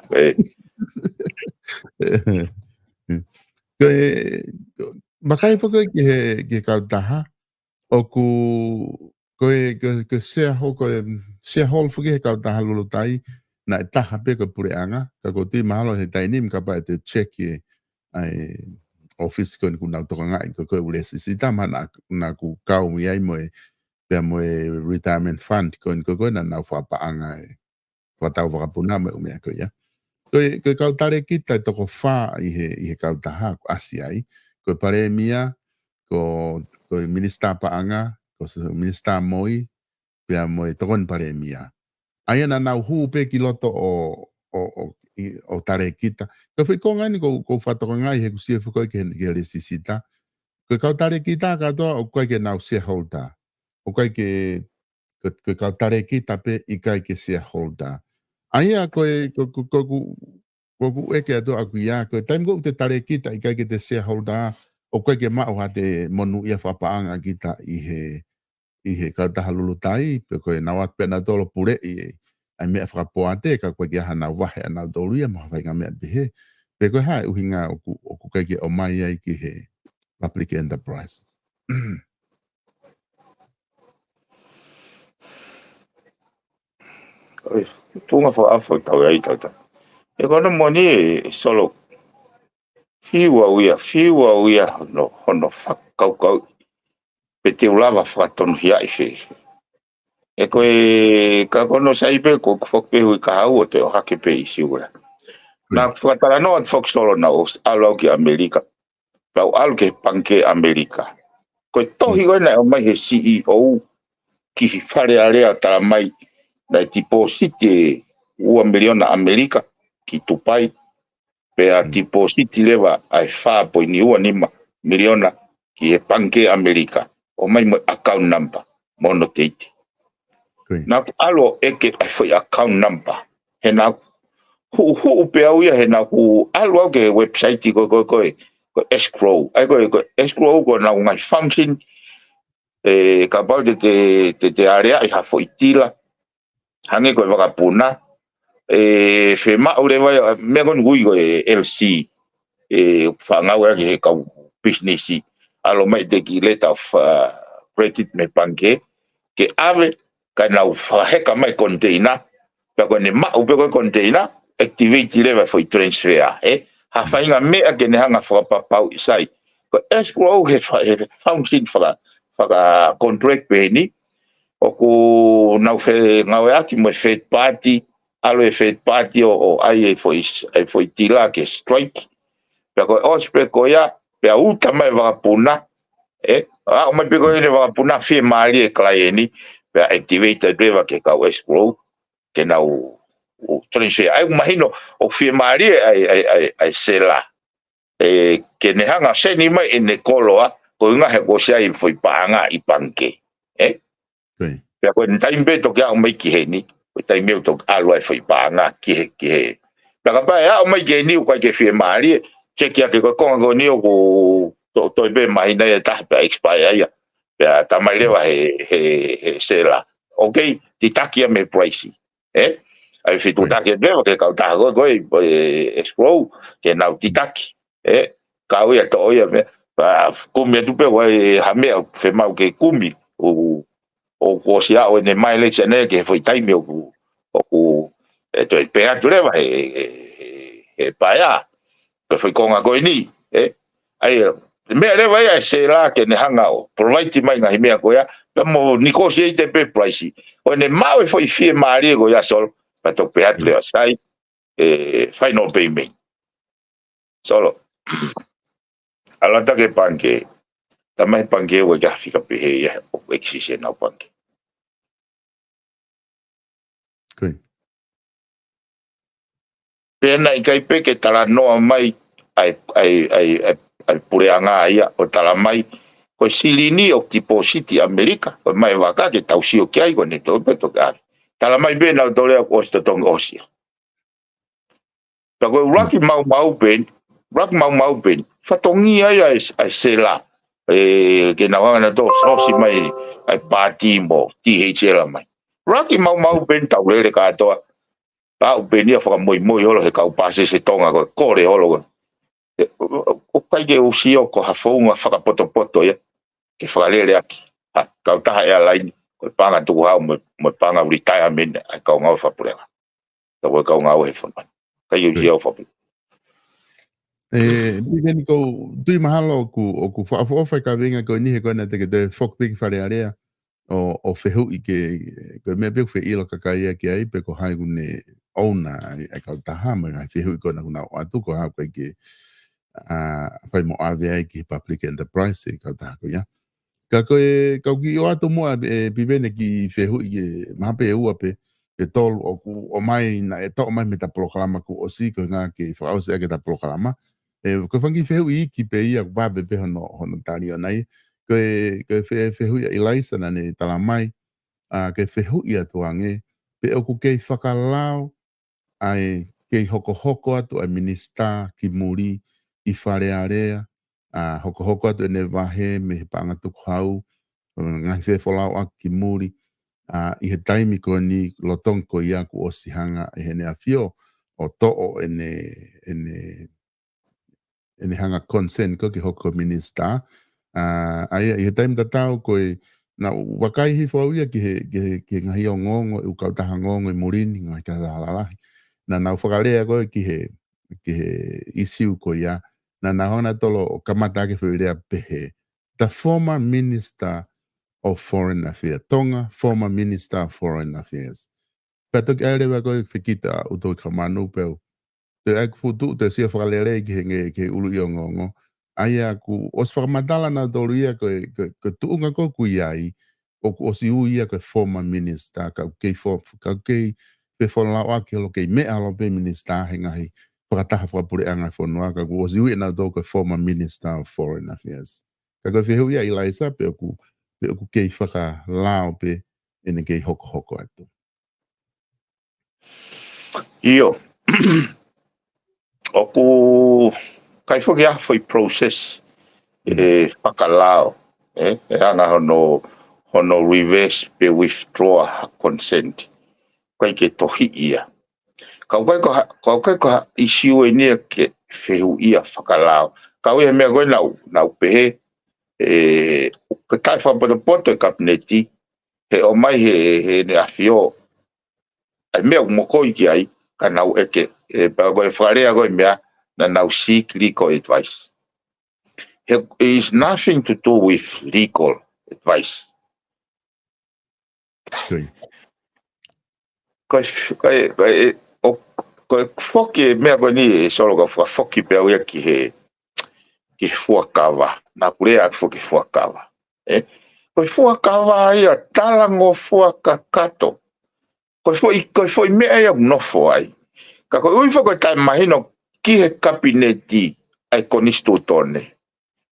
Makai pa ke kautaha o ko shareholder fuki kautaha lulutai na taha pe ko pureanga ka ko ti mahalo he tainim ka pa te check ai office ko ku na to nga ko ule sisita mana na ku kau mi ai mo retirement fund ko na fa pa anga fa tau va puna me ko ya ko kautare kita to ko fa i he kautaha asiai ko pare mia ko minister pa anga ko minister moi pia moi to kon pare mia ai na hu pe kiloto o tare kita ko fe ko ngani ko fa to ngai he ku si ko ke resisita ko kautare kita ka to ko ke na shareholder o ko ke kautare kita pe i kai ke shareholder ai ko e ke ato aku ya ko time go te tare kita i kai ke te shareholder o ko ke ma o te monu ia fa paanga kita i he ka ta halulu tai pe ko na wat pe na tolo pure i ai me fa poate ka ko ke hana wa he na dolu ia ma fa nga me be pe ko ha u hinga o ku ke o mai ai ki he public enterprises Tunga fa afa tau ai tata. E kono moni solo fiwa uia hono kau pe te ulava faton hia i fe. E koe ka kono saipe ko fok pe hui ka hau o te o hake pe isi ua. Na whatara no at fok solo na o alau ki Amerika. Pau alu ke panke Amerika. Koe tohi koe na o mai he CEO ki whare area tara mai na deposite ua miliona Amerika ki tupai. Pea deposite lewa ai 4.5 miliona ki he panke Amerika. O mai mo account number mono teiti. Na alo eke ai foi account number. He na hu pe au ia he na ku alo ke website ko escrow. Ai ko escrow ko na ngai function ka ba te area i ha foi tila. Hange ko va puna fe ma ore vai me kon gui ko LC fa nga wa ke ka business alo mai de ki letter of credit me panke ke ave ka na fa heka mai container pe ko ne ma u pe ko container activate level foi transfer ha fa inga me ke ne hanga fa pa pau sai ko escrow he function fa contract pe ni o ku na fe nga wa ki mo third party alo e third party o ai foi tila ke strike pe ko ospe ko ya pe uta mai va puna o mai pe ko ne va puna fi mali e client pe activate driver ke ka escrow ke na o transfer ai imagino o fi mali ai sela ke ne hanga seni mai ne koloa ko nga he ko sia i foi panga i panke pe ko ntai beto ke o mai ki heni ko tai meu to alo ai foi panga ki pe ka ba ya o mai ke ni ko ke fi mali che ke ko ko ni o to be mai na ta pe expire ya pe ta mai le va he sela okay ti takia me price ai fi tu takia de ke ka ta go escrow ke na ti taki ka o ya to ya me pa kumi tu pe wa ha me fe mau ke kumi o ko sia o ne mai le chene ke foi tai me o to pe a tu le va pa ya pe foi con a go ni ai me le vai ai se la ke ne hanga o provide mai ngai me ko ya mo negotiate pe price o ne mau e foi fie mari go ya sol pa to pe atle sai final payment solo ala ta ke panke tamai panke o ga fika pe he ya o existe na panke pena i kai pe ke tala no mai ai pureanga ia o tala mai ko silini o tipo city America o mai waka ke tau si o kai ko ne to pe to ka tala mai be na dole o sto tong osia ta ko rocky mau ben fatongi ai sela ke na wana to so si mai ai party mo THL mai rocky mau ben tau le ka to pa ben ia fa moi holo he ka pase se tonga ko kore holo o kai ke usio ko hafonga fa poto ya ke whakalele aki. Kau taha e alaini, ko panga tuku hao mo panga retirement, ai kau ngau whapurenga. Kau ngau he whanman. Kai iu si au whapurenga. Bigeni ko tui mahalo o ku whaafofai ka venga ko nihe koina te ke te whokpiki whare area o whehu i ke ko mea peku whe ilo kakaia ki ai pe ko haiku ne ouna ai kau taha mai ngai whehu i kona kuna o atu ko hao kai ke pai mo ave ai ki public enterprise kau taha ko ia. Ka koe kau ki o atu mua pivene ki whehu i mahape e ua pe e tolu o mai na e tau mai me ta proklama ku o si ko ngā ke whaause ake ta proklama ko whangi whehu i ki pe ia wabe pe hono tari o nei koe whehu i Elisa na ne tala mai ke whehu i atu ange pe o ku kei whakalao ai kei hoko atu ai minista ki muri i whare area hoko atu e ne wahe me he panga tuku hau ngai whefolao aki ki muri i he taimi ko ni lotong ko ia ku o sihanga e hene a fio o to'o ene hanga consent ko ki hoko minista ai i he taimi tatau ko na wakai hi fo ia ki ngahi o ngongo u kau taha ngongo i murini ngai ka halalahi na nau whakalea ko ki he issue ko ia na hona tolo kamata ke whairea pehe the former minister of Foreign Affairs. Tonga, former Minister of Foreign Affairs. Patok elewa ko fikita uto kamanu peu. Te ak futu te sia whakalere ke ulu i ongongo. Aia ku os whakamatala na doruia ko tuunga ko kuiai o si uia ko former minister ka kei pe whanau ake lo kei mea lo pe minister hengahi whakataha whakapureanga whanua ka ku o si uia na do ko former Minister of Foreign Affairs. Ka ko whihu ia Elisa pe ku kei whaka lao pe ene kei hoko atu. Io. Oku kai whoki a foi process whaka lao. Anga hono reverse pe withdraw consent. Kai ke tohi ia. Kau kai ko issue e nia ke whehu ia whaka lao. Kau e mea koe nau pehe ka tai whapoto e kapneti he o mai he ne awhio ai mea mokoi ki ai ka nau eke pa koe wharea koe mea na nau seek legal advice. It is nothing to do with legal advice. Koe whoki mea koe ni solo ka whoki pea uia ki he fuakawa. Na kurea ki whoki fuakawa. Koe fuakawa ia talango fuakakato. Koe foi mea ia nofo ai. Ka koe ui whako tai mahino ki he kabineti ai konistu tone.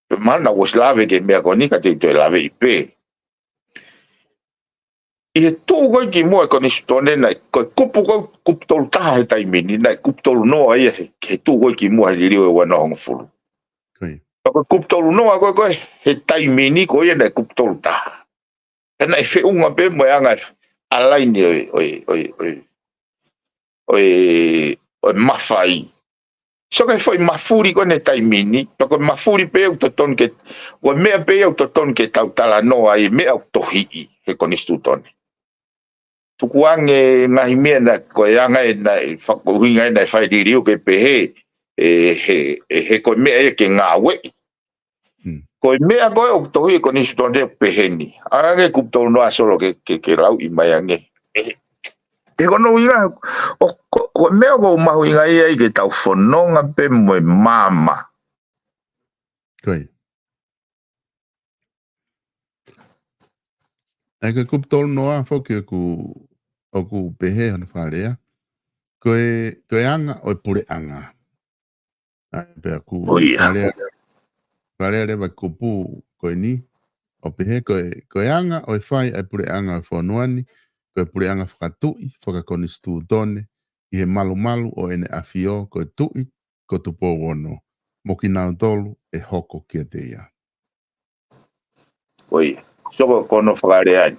Pe mana was lave ke mea koni ka te lave i pe. I he tū koe ki mua konistu tone nai koe kupu tolu taha he taimini nai kupu tolu noa ia he tū koe ki mua he liwe wana hongo fulu. Koe kupu tolu noa koe he taimini koe ia nai kupu tolu taha. Tena e whiunga pe mo anga alaini oi mawhai. So kai foi mafuri ko ne taimini, ko mafuri pe au toton ke o mea pe au toton ke tau tala noa i mea au tohii he konistu tone. Tukuange ngahi mea na ko anga e na whakuhinga e na whai diriu ke pe he ko mea e ke ngā wei. Ko mea koe o tohi ko ni stonde peheni. Ange kupto no asolo ke lau I mayange. E kono inga o mea ko mahu inga ia ke tau fononga pe mo mama. Koi. E ke kupto no a foki o ku pehe hana wharea. Koe anga o pure anga. Pea ku wharea rewa kupu koe ni. O pehe koe anga o whai ai pure anga o whanuani. Koe pure anga whakatui, whakakonistu tone. I he malu o ene awhio koe tui, ko tupo wono. Moki nau tolu e hoko kia te ia. Oi, soko kono whakareani.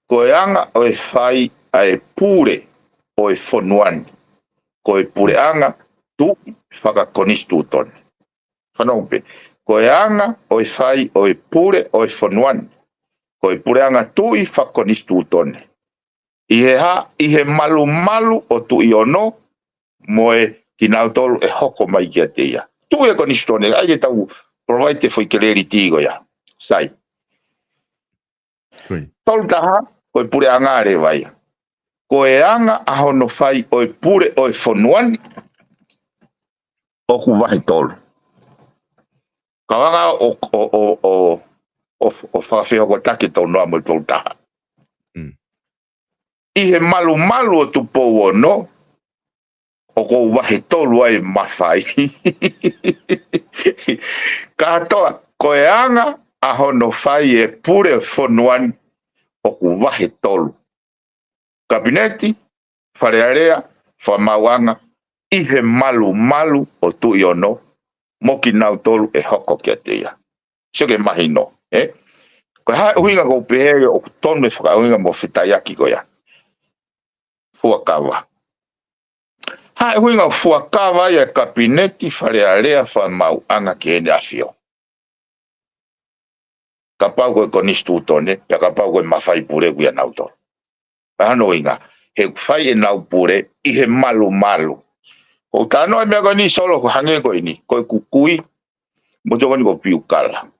Koe anga o whai ai pure o whanuani. Koe pure anga tu whakakonistu tone. Whanaupe. Koe anga o whai o pure o whanuani. Koe pure anga tu I whakakonistu tone. I he malu o tu I ono, moe ki nau tolu e hoko mai kia te ia. Tu e konistu tone, ai e tau provide foi ke leri tigo ia. Sai. Tolu taha, koe pure anga are vai. Koe anga ahono whai o pure o whanuani, o ku wahi tolu. Kawanga o whawhiho ko take tau noa mo tolu taha. I he malu o tu pou ono, o ko wahi tolu ai mawhai. Katoa, koe anga ahono whai e pure o whanuani, o ku wahi tolu. Kabineti, wharearea, whamauanga, I he malu o tu I ono, moki nau tolu e hoko kia te ia. Sio mahi no, Koe hae uhinga ko pehere o tonu e whakauhinga mo whitaiaki ko ia. Fuakawa. Hae uhinga fuakawa ia kabineti wharearea whamauanga ki hene awhio. Ka pau koe konistu tone, ya ka pau koe mawhai pure kuia nau tolu. Hano inga, he whai e nau pure, I he malu. O tano e mea koe ni solo ko hange koe ni, koe kukui, mo toko ni ko piukala.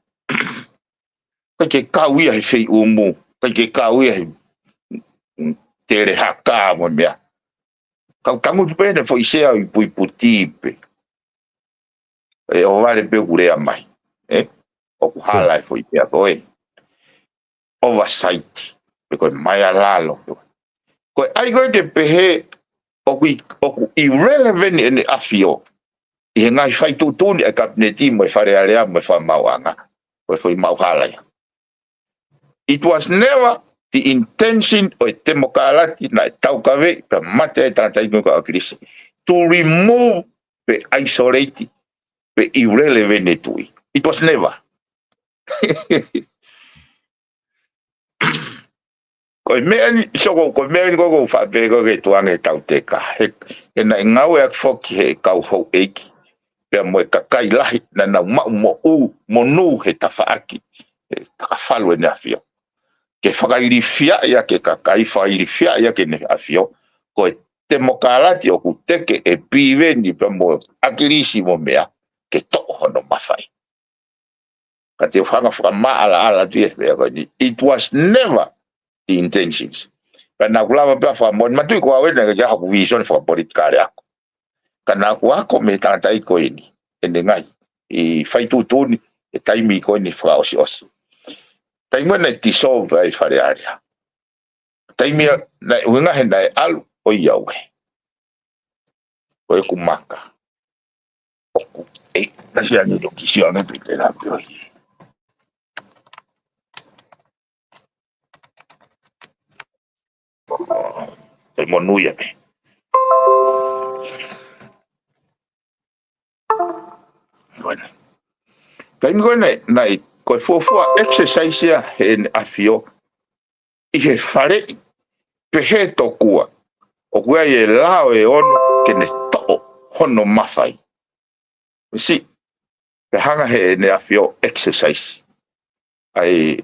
Kai ke kau ia he whei umu, kai ke kau ia he tere haka mo mea. Kau kangu tupene fo isea I pui putipe. E o vare pe kurea mai. O kuhala e fo ipea koe. Oversight. Pe koe mai alalo. Koe ai koe ke pehe o ku irrelevant ene afio. I he ngai whai tutuni e kabineti mo e wharearea mo e whamauanga. Koe fo I mauhala ia. It was never the intention o temokalati na taukawe pe mate e tātai nuka o krisi to remove pe isolate pe irrelevant e tui. It was never. Koe mea ni soko koe mea ni koko whapeko ke tuange tau teka. He na ngau e foki he kau hou eiki. Pea mo e kakai lahi na nau mau mo nu he tawhaaki. He takawhalu e ne awhio. Ke whakairifia ia ke kakai, whakairifia ia ke ne awhio. Koe temokalati o ku teke e piveni pea mo akirisi mo mea ke toko hono mawhai. Ka te whanga ala tu e mea koe ni. It was never the intentions. Ka nā kulava pia whamoni, matui kua wena ka jaha ku vision whakapolitikare ako. Ka nā kuako me tātai koe ni, ene ngai, I whaitutuni, e taimi koe ni whakaosi osi. Taimi na dissolve ai wharearea. Taimi na uinga he na e alu o iaue. Koe kumaka. Oku, nasi ane lo kisio ane pete na pio hi. Te monuia me. Bueno. Taimi koe na koe fuafua exercise ia he awhio. I he whare pehe tokua. O kua e lao e ono ke ne to'o hono mawhai. Si, pe hanga he ne awhio exercise. Ai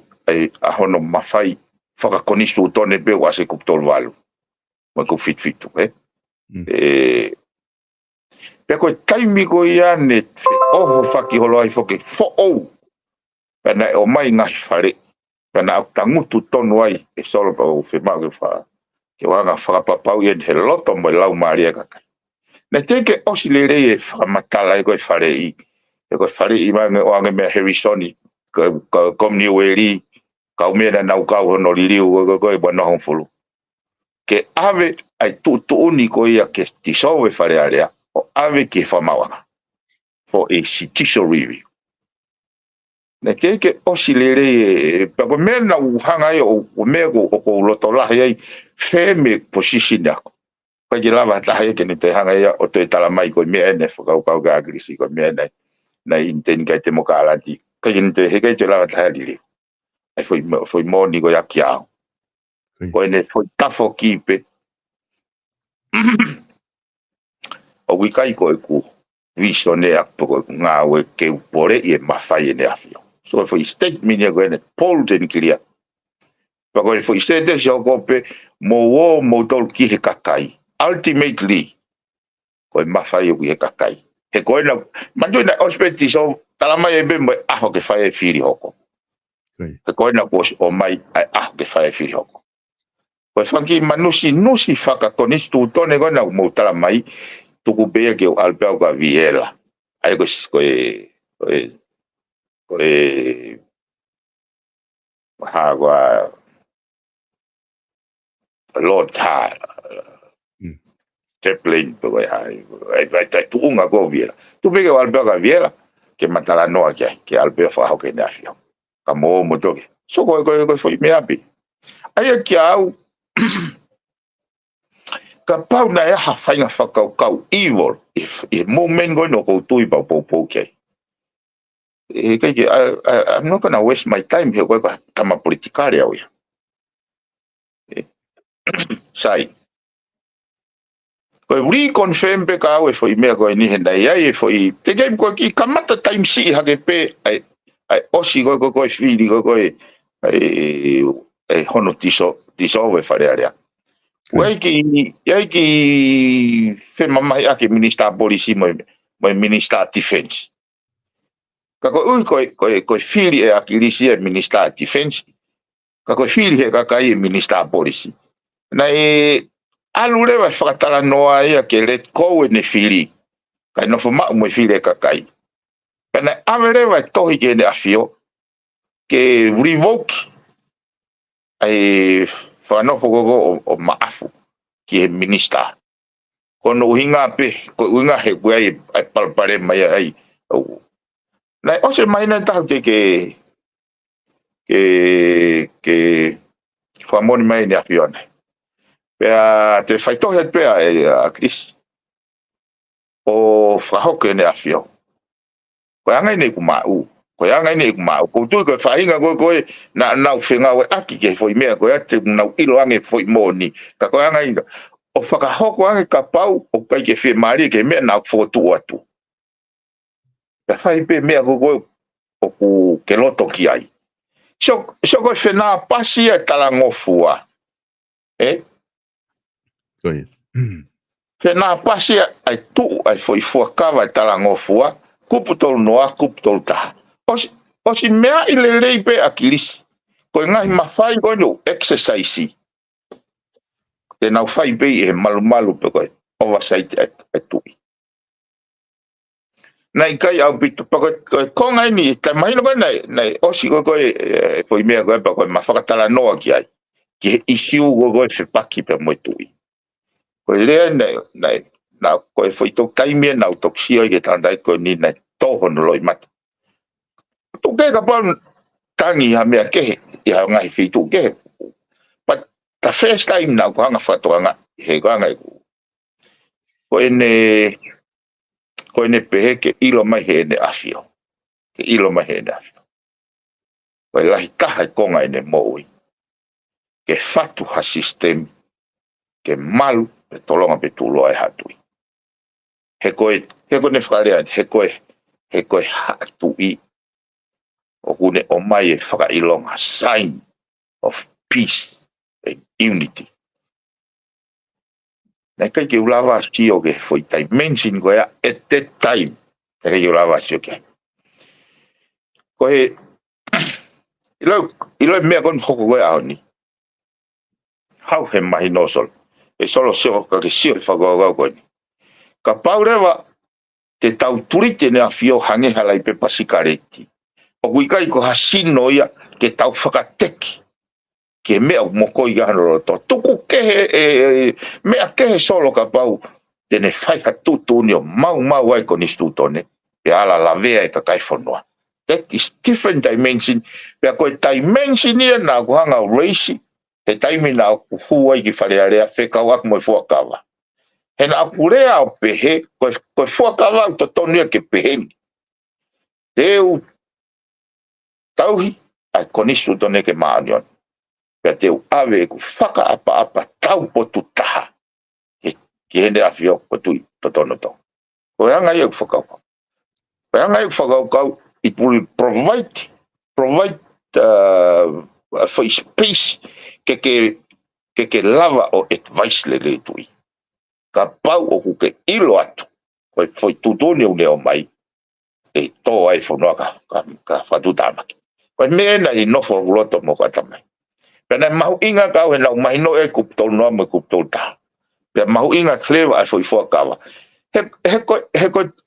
a hono mawhai whakakonistu tone pe wase kuptolu walu. Mai ku fitu, Pe koe taimi ko ia ne oho whaki holo ai whoke fo ou. Pena o mai ngai whare. Pena au tangutu tonu ai e solo pa o whemau ke wha. Ke wanga whakapapau i he loto mai lau maria kakai. Na teke osi le rei e whakamatala e koe whare i. E koe whare i mange o ange mea Harrisoni. Ka komni ueri. Kau mea nau kau hono ririu koe wanohong fulu. Ke ave ai tu uni ko ia ke tisowe whare area o ave ke whamawanga for a judicial review. Na ke osi lere e pako mea na uhanga e o mea ko loto lahi ai FEB position ako. Kai ke lava tahi ke ni te hanga ia o te tala mai ko mea ene whakau ka agrisi ko mea na inteni kai te moka alati. Kai ke ni te hekai te lava tahi liri. Ai foi moni ko ia kiao. Ko ene foi tafo kipe. O wikai ko e ku vision e poko ngā we ke upore i e mawhai e ne awhio. So foi statement e ko ene polten kiria. Pako e foi statement e ko pe mo tol ki he kakai. Ultimately, ko e mawhai e ku he kakai. He ko ena, mandu ena ospeti so talamai e bembo e aho ke whai e whiri hoko. He ko ena ko o mai e aho ke whai e whiri hoko. Ko e whanki manusi whakakonis tu tone ko ena mo talamai tuku bea ke o alpeo ka viela. Ai ha Lord ha Chaplain ko ai tai tuunga ko viela. Tu bea ke o alpeo ka viela ke matala noa ke alpeo fa ho ke nafio. Ka mo toke. So ko foi me api. Ai ke au ka pau na e ha whainga whakau evil if moment go no ko tui pa po ke. I'm not going to waste my time here. Ko kama politikari au ya. Sai. Ko reconfirm pe ka au foi me ko ni henda ia foi. Te game ko ki kamata time si ha ke pe ai osi ko fili ko ai hono tiso we fare area. Wai ki fe mama ya ke minister policy mo minister defense. Kako ko fili e akilisi e minister defense. Kako fili he kakai e minister policy. Na alure wa whakatala noa ia ke let go e ne fili. Kai no fuma mo fili e kakai. Kana amere wa tohi ke ne afio ke revoke ai whanofo gogo o maafu ki e minister. Kono uhinga pe, ko uhinga he kua ai palpare mai ai. Na ose mai na tahu ke whamoni mai ni api one. Pea te whaitohe pea a Chris. O whahoke ni api o. Koe angai nei ku mau. Koe angai nei ku mau. Ko tui koe whahinga koe na nau whenga we aki ke foi mea koe ate nau ilo ange foi moni. Ka koe angai o whakahoko ange ka pau o kai ke whi maari ke mea nau whotu atu. Ka whai pe mea koe o ku ke loto ki ai. So koe whenā pasi e talangofua. Koe. Whenā pasi ai tu ai foi fuakawa e talangofua. Kuputol noa, kuputol taha. Osi mea i le rei pe a kilisi. Koe ngahi mawhai koe no exercise. Te nau whai pe e malu pe koe. Oversight e tui. Nei kai au pitu pa koe kongai ni. Tai mahino koe nei osi koe foi mea koe pa koe mawhakatala noa ki ai. Ki isiu koe whipaki pe moe tui. Koe lea nei na koe foi tok taimia nau tok sio i ke tandai koe ni nei toho no loi mata. Tuke ka pau tangi ha mea kehe i hao ngahi whitu kehe. But the first time nau ko hanga whatoanga he ko hanga koe ne pehe ke ilo mai he ne asio. Ke ilo mai he ne asio. Koe lahi kaha i konga ene moui. Ke fatu ha sistem ke malu pe tolonga pe tuloa e hatui. He koe ne whakarea, he koe hatui o kune o mai e whakailonga sign of peace and unity. Nei kai ke ulawa si o ke foi dimension koe at that time. Nei kai ke ulawa si o ke. Koe ilo mea kon hoko koe aoni. Hau he mahi no sol. E solo seo ka ke sio whakauau koe ni. Ka pau rewa te tau turite ne a fio hange halai pe pasikareti. O kuikai ko hasino ia ke tau whakateki. Ke mea moko i gano roto. Tuku kehe, mea kehe solo ka pau. Tene whaiha tutuni o mau ai ko nistutone. Pe ala la vea e ka kaifonua. That is different dimension. Pea koe dimension ia na kuhanga reisi. He taimi na huai ki wharearea whekau aku moi fuakawa. He na akurea o pehe, koe fuakawa au totonia ke peheni. Teu tauhi, ai konisu tone ke maanion. Pea teu awe ku whaka apa tau potu taha. Ki hende awhio ko tui totono tau. Koe anga ia ku whakau. Koe anga ia ku whakau, it will provide for space ke lava o advice le tui. Ka pau o ku ke ilo atu. Koe foi tutone o leo mai. E tō ai whanua ka whatutamaki. Koe mea na i nofo roto mo katamai. Pena mahu inga kau he nau mahino e kuptol noa mo kuptol taha. Pena mahu inga clever ai foi fuakawa. He koe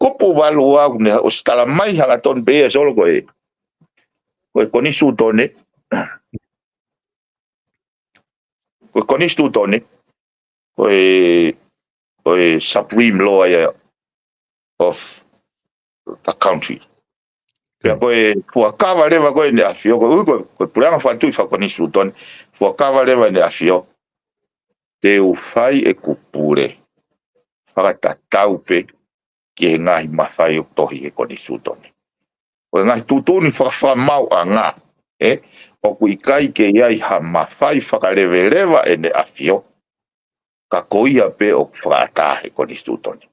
kupu walu au ne o stala mai hanga ton bea solo koe. Koe konisu tone. Koe konisu tone. Koe supreme lawyer of the country. Pea koe fuakawa rewa koe ne afio. Koe puranga whatui whakonisu tone. Fuakawa rewa ne afio. Te uwhai e kupure. Whakatatau pe ki he ngahi mawhai o tohi e konisu tone. Koe ngahi tutuni whakawhamau a ngā. O kui kai ke iai ha mawhai whakarewerewa e ne afio. Ka koia pe o whakatahe konisu tone.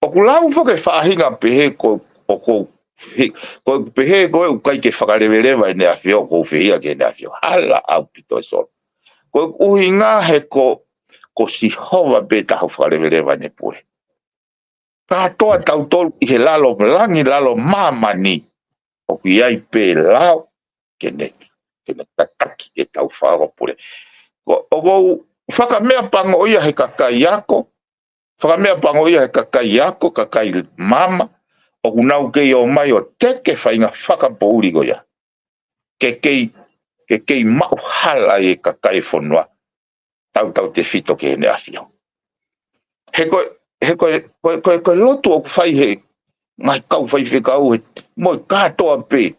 O kulau whake whahinga pehe ko pehe koe ukai ke whakarewerewa e ne afio ko whihia ke ne afio. Hala au pito e solo. Koe uhi ngā he ko sihova pe taho whakarewerewa ne pure. Ka toa tau tolu i he lalo langi lalo mamani. O kui ai pe lao ke ne tataki e tau wharo pure. O kou whakamea pango ia he kakai ako. Whakamea pango ia he kakai ako, kakai mama. O kunau kei o mai o teke whainga whakapouri goia. Ke kei mau hala e kakai whanua. Tau te whito ke hene awhio. He koe lotu o whai he ngai kau whai whekau he moi katoa pe.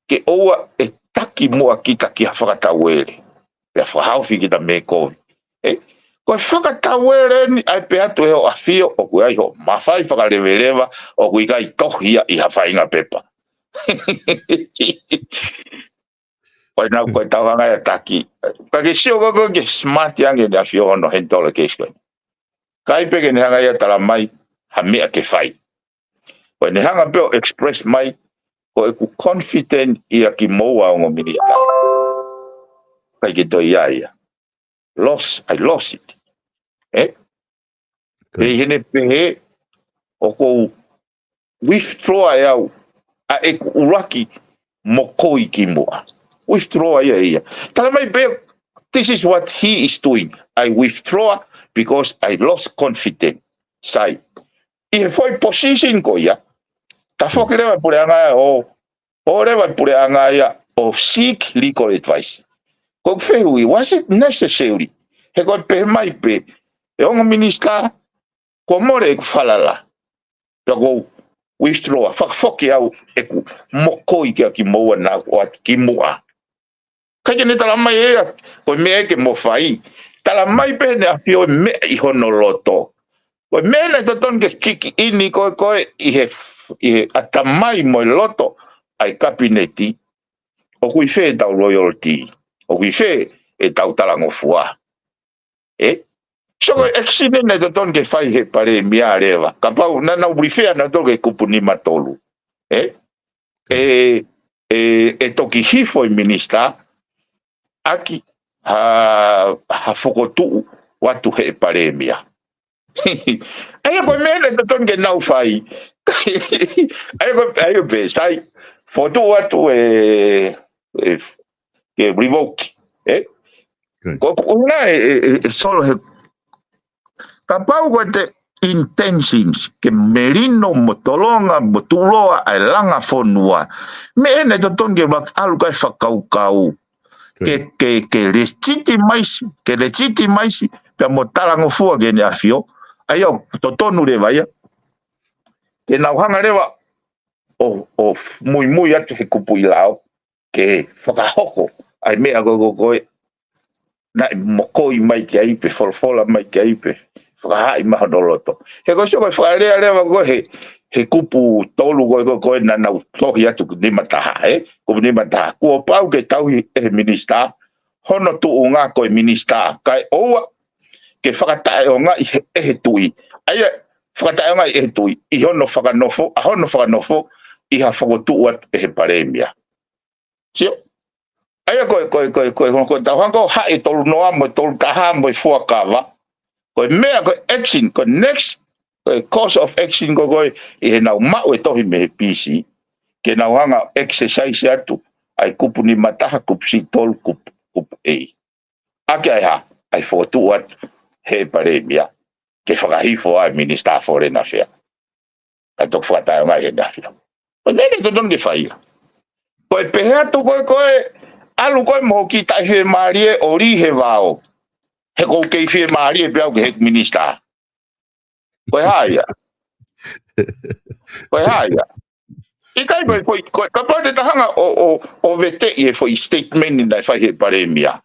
Ke oua e taki mua kita ki ha whakatau ere. Pea whahauwhi kita me kovi. Koe whakatau ere ni ai pe atu he o awhio o kui ai ho mawhai whakarewerewa o kui kai tohia i ha whainga pepa. Koe nau koe tauhanga e taki. Ka ke sio koko ke smart yange ni awhio ono hentola keskoe. Kai peke ne hanga ia tala mai ha mea ke whai. Koe ne hanga peo express mai koe ku confident ia ki moua o ngō minista. Kai ke toi ia. I lost it. E hene pehe o kou withdraw e au a e ku uraki mokoi ki mua. Withdraw ia. Tala mai pe, this is what he is doing. I withdraw because I lost confidence. Sai. I he foi position ko ia. Ta whoki rewa pure anga o rewa pure anga ia o seek legal advice. Ko whehui, was it necessary? He koe pe mai pe. E onga minista, ko more e ku whalala. Pea kou withdraw, whakawhoki au e ku mokoi kia ki moua na o ati ki mua. Kai ne tala mai ea, koe mea ke mo whai. Tala mai pe ne awhio mea i hono loto. Koe mea ne toton ke kiki ini koe i he atamai mo loto ai kabineti. O kui whē tau royalty. O kui whē e tau talango fua. So koe accident ne toton ke whai he pare mia rewa. Ka pau nana wifea na toke kupuni matolu. E toki hifo i minista. Aki ha whokotu watu he pare mia. Aia koe mene toton ke nau whai. Aia pe sai. Fotu watu ke revoke ko una solo kapau ko te intentions ke merino motolonga motuloa ai langa fonua me ene to tonge bak alu kai fakau ke legitimais pe motala ngofua ke ni afio ayo to tonu le vaya ke na hanga lewa o muy atu he kupu ilao ke whakahoko ai mea go na mokoi mai ki aipe folfola mai ki aipe whakahai maha doloto he ko soko whakarea lewa go he kupu tolu go na nau tohi atu ni mataha kupu ni mataha kua pau ke tau he minista hono tu unga koe minista kai oua ke whakatae o ngā he tui aia whakatae o ngā he tui I hono whakanofo I ha whakotu atu he paremia sio aia koe tauhango hae tolu noa mo tolu taha mo fuakawa koe mea koe action koe next course of action koe I he nau mau tohi me he pisi ke nau hanga exercise atu ai kupu ni mataha kupu si tolu kupu ake ai ha ai whakotu atu he paremia ke whakahifo ai Minister Foreign Affairs ka tok whakatae o ngā he nafia koe nene to donge whaia koe pehe atu koe alu koe moho ki tai whi maarie o ri he wao he kou kei whi maarie peau ke he minister koe haia I kai koe ka pate tahanga o vete I he whai statement ni nai whai he paremia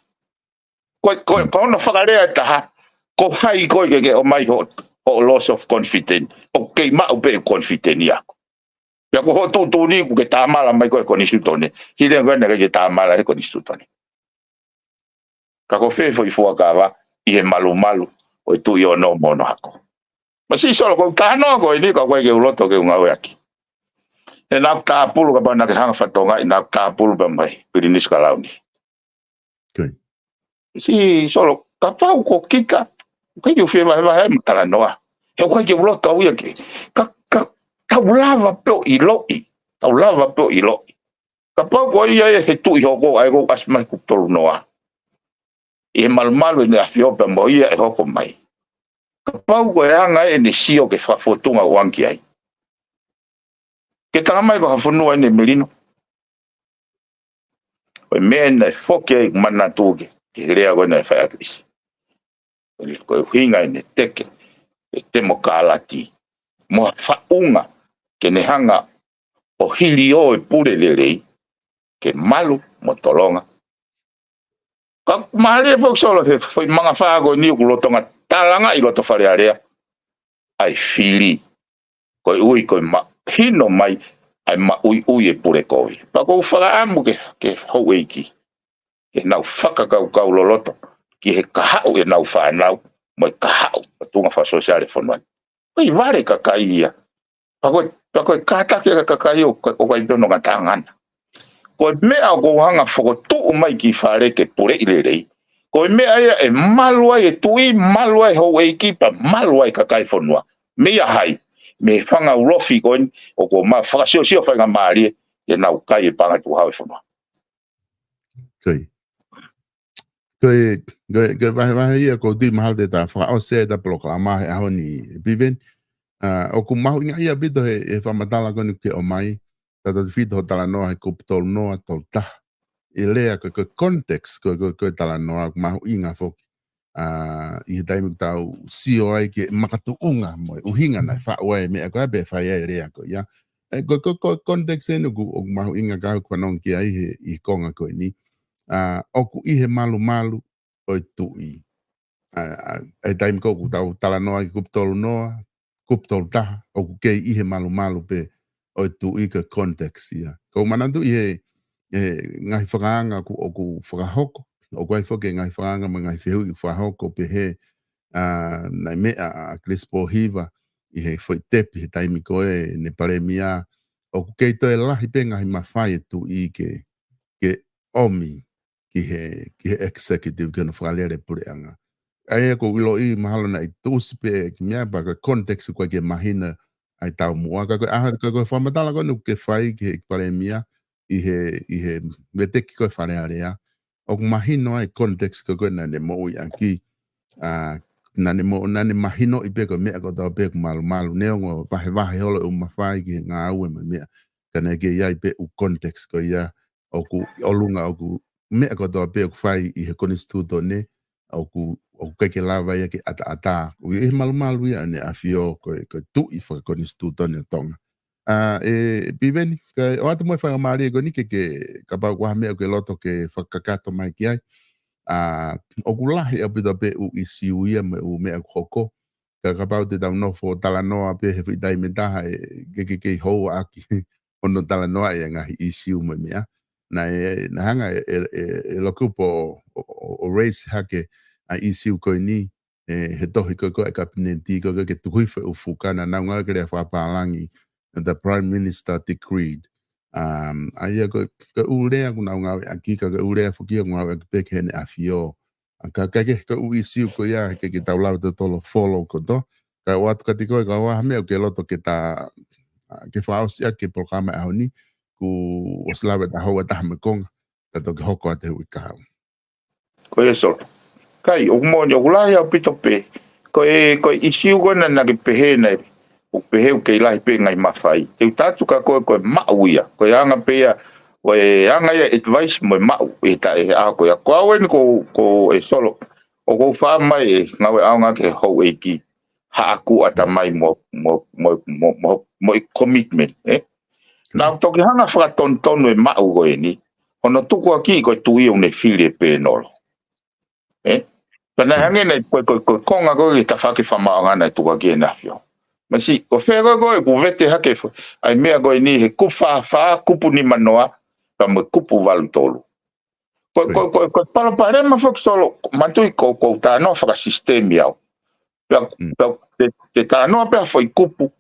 koe kaona whakarea taha ko hai koe ke o mai ho loss of confidence o kei mau pe confidence ni ako ya ko ho tu ni ku ke tamala mai koe koni sutone hile ngana ke tamala he koni sutone ka ko fe foi fuakawa I he malu o tu yo no mono ako ma si solo ko tano ko ni ko ke uloto ke unga aki e na ka pulu ka bana ke hanga fatonga ina ka pulu ba mai pirinis kalauni si solo ka pau ko kika ke yo fe ba tala noa he ko ke uloto u yake ka taulava pe iloi ka pau ko ia he tu I hoko ai ko asma ku tolu noa I malu ni afio pe mo ia e hoko mai ka pau ko anga e ni sio ke whafotunga wanki ai ke tala mai ko hafunua ni melino o mena foke ai mana tuke ke rea ko na fa atlis ko hinga ni teke e temo kalati mo faunga ke ne hanga o hili o e pure lelei ke malu motolonga ka mahale fok solo he foi manga fago ni ku lotonga talanga I loto fare area ai fili ko ui ko ma hino mai ai ma ui e pure koi pa ko fala amu ke hoeki ke nau faka kau loloto ki he kahau e nau fa nau mo kahau tunga fa social fonwan oi vale kakaia pa ko kata ke kakai o kai dono ngatangana ko mea ko hanga whakotu mai ki whare ke pure ilelei. Ko mea ia e malua e tui, malua e hou e kipa, malua e kakai whanua. Mea hai, me whanga urofi koen, o ko ma whakasio whainga maarie, e nau kai e panga tu hau e whanua. Koe wahe ia ko tui mahal te ta whakao se ta proklama he aho ni Piven. O ku mahu inga ia bito he whamatala konu ke o mai, tata whito ho tala noa he kuputolu noa tol taha. I lea ko context ko tala noa ku mahu inga foki. I he taimu tau sio ai ke makatu unga mo uhinga na whaua e mea ko abe whai e lea ko ia. Ko context enu ku mahu inga kau kwanong ki ai he I konga ko ni. Oku I he malu o tui. E taimu ko ku tau tala noa ki kuputolu noa, kuputolu taha, oku kei I he malu pe o tu I ka context ia. Ko manantu I he ngai whakaanga o ku whakahoko, o kai whake ngai whakaanga ma ngai whihui whakahoko pe he nai mea a Crispo Hiva I he whai tepi he taimi koe ne paremia o ku kei toi lahi pe ngai mawhai e tu I ke omi ki he executive kena whakalere pureanga. Aia ko wilo I mahalo na I tusi pe ki mea pa ka context koe ke mahina ai tau mua. Ka koe whamatala koe nuke whai ki he paremia i he me te ki koe whare area. O mahino ai context ko koe nane mo i anki. Nane mahino i peko mea ko tau peko malu neongo wahe holo mawhai ki ngā aue me mea. Kana ke iai pe u context ko ia oku olunga oku mea ko tau peko whai i he konstituto ne oku keke lawa ia ke ata. Ui malu ia ne afio ko tu i whaka konstituto ne tonga. Piveni, o atu moi whanga maari ko ni ke ka pau kwa mea ke loto ke whakakato mai ki ai. O kulahi a pita pe u isi uia me u mea koko. Ka pau te tau nofo talanoa pe he whitai me taha ke hou aki ono talanoa e ngahi isi u me mea. Na hanga e lokupo o race hake a isi u koe ni he tohi koe kabineti koe ke tuhuife u fukana na ngā kere whapalangi the Prime Minister decreed. Aia ko ulea kuna ngau aki ka ulea fuki ngau ek peke ne afio ka ke u isi ko ya ke tau lau te tolo follow ko to ka wat ka tiko ka wa me ke loto ke ta ke faus ya ke programa ahoni ku oslave ta ho ta me kong ta to hoko ate u ka ko eso kai o mo yo la ya pito pe ko isi ko na ke pehe na o pehe ke lai pe ngai mafai te tatu ka ko mauia ko anga pe o anga ya advice mo mau e ta e a ko ya ko wen ko e solo o ko fa mai ngawe anga ke ho e ki ha aku ata mai mo commitment na to ki hanga fra ton e mau go ni ono tuku aki ko tui o ne fili pe nolo pana hange nei ko konga go ta fa ki fa ma ngana tu aki na fio Masi, o whega goe ku vete hake ai mea goe ni he kufa kupu ni manoa ka me kupu walu tolu. Ko paraparema whak solo matui ko tānoa whaka sistemi au. Te tānoa pia whai kupu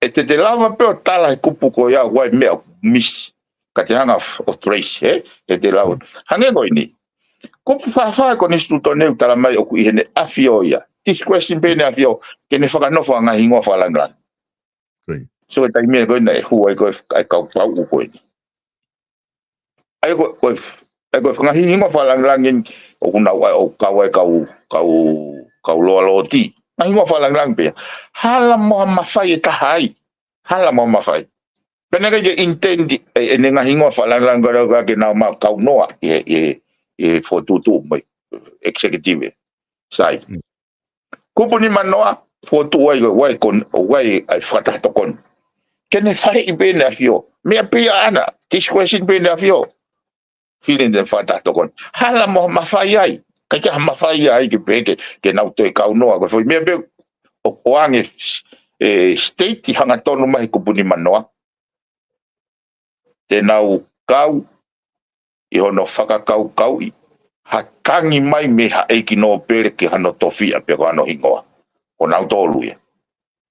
e te lava pia tala he kupu ko ia goe mea misi ka te hanga o trace e te lava. Hange goe ni. Kupu whawhai ko nistu to neu tala mai o ku ihene afio ia. This question pene afio ke ne whakanofo anga hingoa whalangrang. So e tai mea koe na e hua e koe ai kau pau u koe ni. Ai koe whangahi hingoa whalangrang en o kuna o kau e kau loa loa ti. Na hingoa whalangrang pia. Hala moha mawhai e taha ai. Hala moha mawhai. Pena kai ke intendi e nenga hingoa whalangrang gara ke nao mau kau noa e whotutu mai executive sai. Kupu ni manoa fotu wai kon wai ai fata to kon kene fare I bene afio me pia ana this question bene afio feeling the fata to kon hala mo mafai ai ka mafai ai ke beke ke na to ka no ko foi me be o ange state hanga tonu mai kupu ni manoa te nau kau I hono whaka kau I hakangi mai me ha eiki no pere ke hano tofia pe ko ano hingoa o nau tolu ia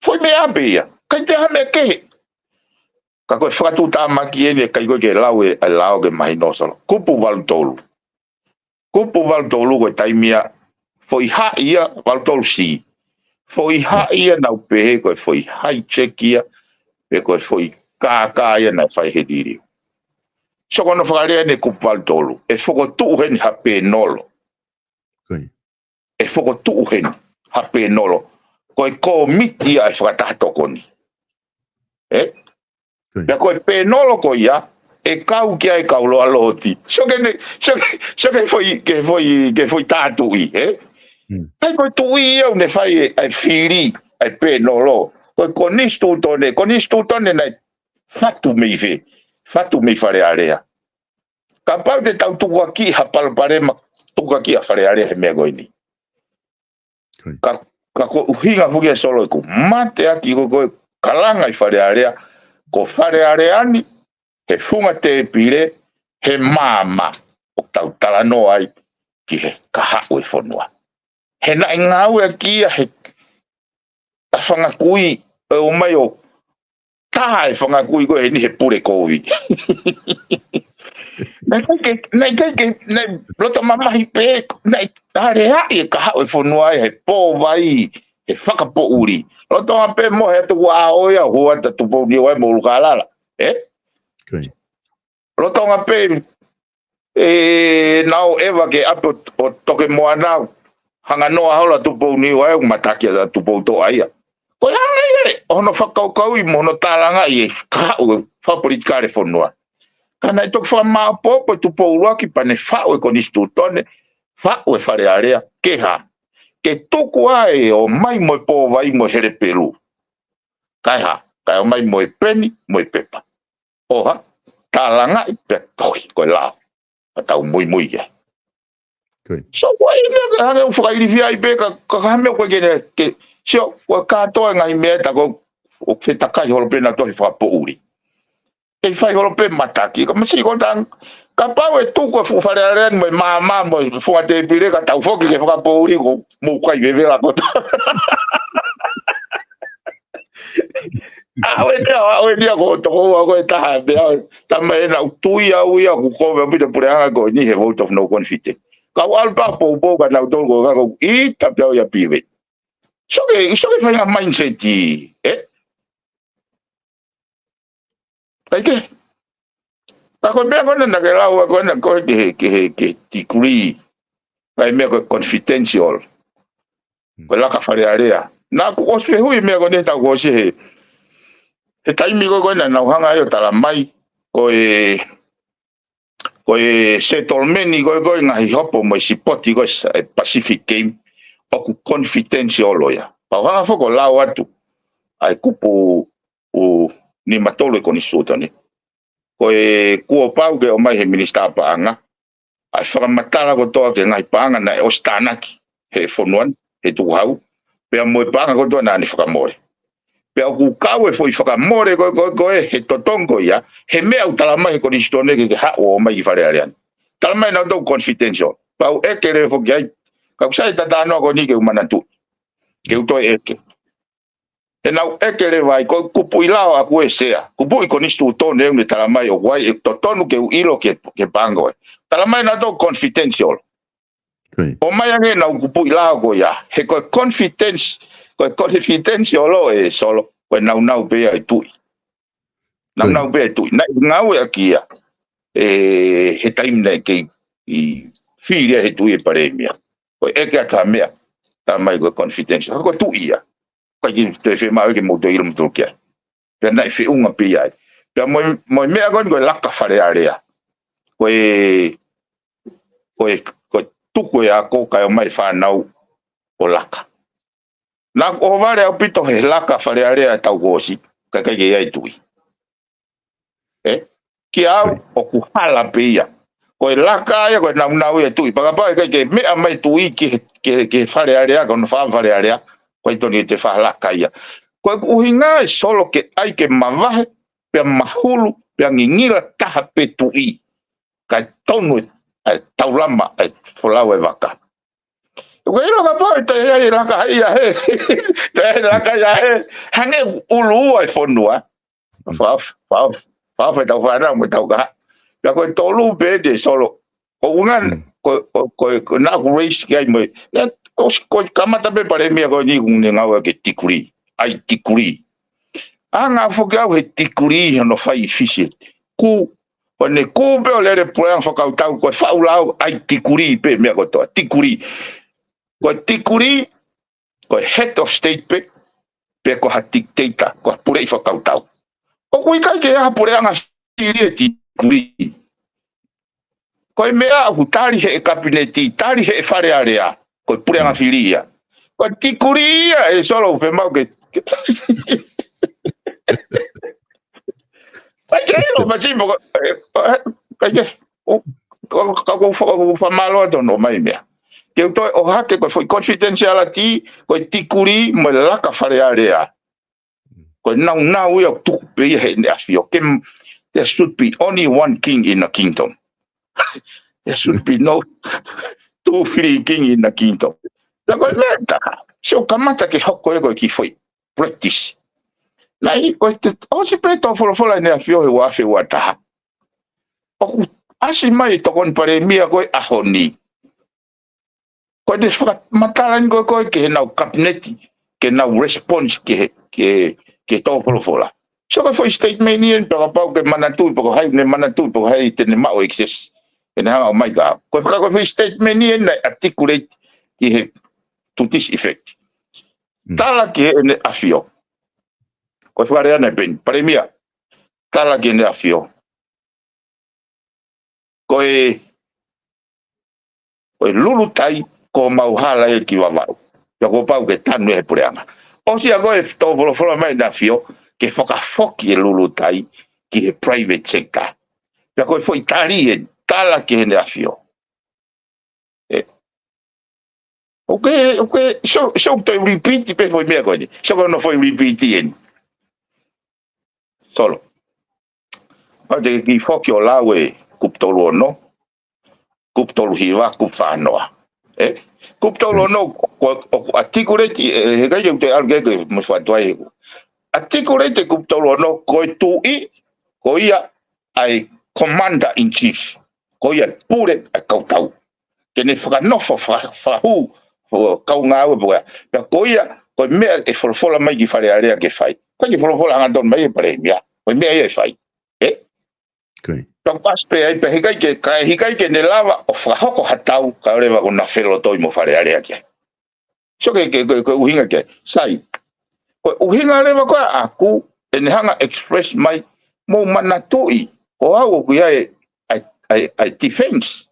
foi me abe ia kai te hame ke ka koe whakatu tā maki ene kai koe ke lau e lau ke mahi no solo kupu walu tolu koe taimia foi ha ia walu tolu si foi ha ia nau pehe koe foi hai check ia pe koe foi ka ia na whai he diri so kono whakarea ne kupu walu tolu e whako tuu heni hape nolo e whako tuu heni hape nolo koe ko miti ai whakatato koni ya koe pe nolo ko ia e kau ki ai kau loa loti so ke foi tātu I kai koe tui iau ne whai ai whiri ai pe nolo koe konistu tone nai fatu mei whare area ka pau te tau tuka ki ha palparema tuka ki ha whare area he mea goini ka ko uhinga fuki solo ku mate aki ko kalanga I whare area ko whare area ni he funga te pire he mama o tau tala no ai ki he kahau e whanua he na ngau e kia he ta whanga kui o mai o taha e whanga kui ko he ni he pure kovi nei roto mamahi pe nei tare hai ka hau e whanua he pō vai he whakapo uri roto ma pe mo he tu wa oia hua ta tu pō ni wai mo lukalala Rotonga pe nao eva ke apo o toke moa nao. Hanga noa haula tupo ni wae mataki a tupo to aia. Ko hanga ye, ono whakaukau I mono tālanga I kāu whapolitikare whanua. Kana I toku whamā pōpo tupo uruaki pane whau e konistu tone, whau e whare area, ke ha. Ke toku ae o mai moe pō vai mo here peru. Kai ha, kai o mai moe peni, moe pepa. Oha, tālanga I pe tohi koe lao. Atau mui mui ya. So wai me hanga u whakairiwhia I pe ka hameo koe kene ke sio wa katoa ngai mea tako o whetakai horope tohi whakapouri. E whai horope mataki. Ka masi ko tang ka pau e tuku e whare aren mo mama mo whakate pire ka tau whoki ke whakapouri ko mo kai vevela kota. Awe dia ko toko ko taha bea tama na utui au ia ku ko me pita pureanga ko ni he vote of no confidence. Ka alpa po ka na utol ko ka I tapia ia pive. So que fai a mindset Kai ke? Ka ko bea ko na ke lau ko na ko ke degree. Kai me ko confidential. Ko la ka fare area. Na ko se hui me ko ne ta ko se he taimi ko na hanga yo tala mai ko settlement ko ngai hopo mo sipoti ko Pacific Game o ku confidential loya pa hanga fo ko lao atu ai kupu o ni matolo ko ni suta ni ko ku pau ke o mai he minister pa anga ai fa matala ko to ke ngai pa anga na o stanaki he fonuan he tu hau pe mo pa anga ko to na ni fa more pe o kau e foi whakamore ko he totongo ia, he mea u talamai ko ni stone ke ha o mai I whare arean. Talamai na tau confidential. Pau eke re foki ai, ka kusai tata anoa ko ni ke umanatu. Ke utoi eke. E nau eke re vai, ko kupu ilao aku e sea. Kupu I ko ni stu tone e talamai o wai e totonu ke u ilo ke pango e. Talamai na tau confidential. O mai ange na kupu ilao ko ia, he ko confidence, ko confidential lo e solo ko nau pe ai tui nau pe ai tui na ngau e kia he time na ke I firia he tui e paremia ko e ka kamea ta mai ko confidential ko tui ia ko ki te fe mai ke mo to ilum to kia pe na fe unga pe ai pe mo me agon ko la ka fare area ko tuku ya ko ka mai fa nau o laka. Na o vare au pito he laka fare area tau gosi, ka kai ai tui. Ki au o ku hala pia. Ko laka ia ko nau e tui, paka pa kai ke me mai tui ke fare area ko no fa fare area, ko toni te fa laka ia. Ko uhinga solo ke ai ke mavahe, pe mahulu, pe ngingira taha pe tui. Kai tonu taulama folau e waka. Welo ka pa te ia la ka ia he te la ka ia he hange ulu ai fonua fa fa tau fa mo tau ka ya ko tolu be de solo o ungan ko na race ga mo ya ko kamata be pare mi ko ni un ngau ke tikuri ai tikuri anga fo ga he tikuri no fai fisi ku pone ku be le re plan fo ka tau ko fa ulau ai tikuri pe mi ko to tikuri ko tikuri ko head of state pe ko ha dictator ko pure fo kautau o ko kai ke ha pure anga siri tikuri ko mea hutari he kabineti tari he fare area ko pure anga filia ko tikuri e solo pe mau ke ai ke no ma chimbo kai ke ko fa malo to no mai mea que eu o hake ko foi confidentiality ko tikuri mo la ka fare area ko now eu tu pe he asio que there should be only one king in a kingdom there should be no two free king in a kingdom da ko lenta so kamata ke hoko ego ki foi practice na I ko o si preto for ne afio he wa fe wata o asi mai to kon pare mia ko ahoni ko des faka matalan ko ke na kabineti ke na response ke to fola So ka foi statement ni pa pau ke manatu pa hai ne manatu pa hai te ne mau exist. E na o mai ka. Ko ka foi statement ni na articulate ki he to this effect. Tala ki ne afio. Ko fare ana ben premia. Tala ki ne afio. Ko e lulu tai ko mau hala e ki wawau. Ya ko pau ke tanu e pureanga. O si ago e to volo mai na afio ke whakafoki e lulu tai ki he private sector. Ya ko foi tali e tala ki ne afio. Okay, so to repeat pe foi mea koe. So no foi repeat en. Solo. Pa te ki foki o lawe kuptolo no. Kuptolo hiwa kupfanoa. Kuptolo no articulate he ga yo te alge que mo fa toai. Articulate kuptolo no ko tu I ko ia ai commander in chief. Ko ia pure a kautau. Que ne fa no fa hu kau ngā ua pua. Pea koia, koe mea e wholofola mai ki whare area ke whai. Koe ki wholofola angadon mai e pare mea. Koe mea e whai. Okay. Pea paspe ai pe hikai ke ne lava o whahoko hatau ka rewa ko na whelo toi mo whare area ke. So ke uhinga ke. Sai. Koe uhinga rewa koe aku e ne hanga express mai mo manatui. Ko hau o kuia ai defense.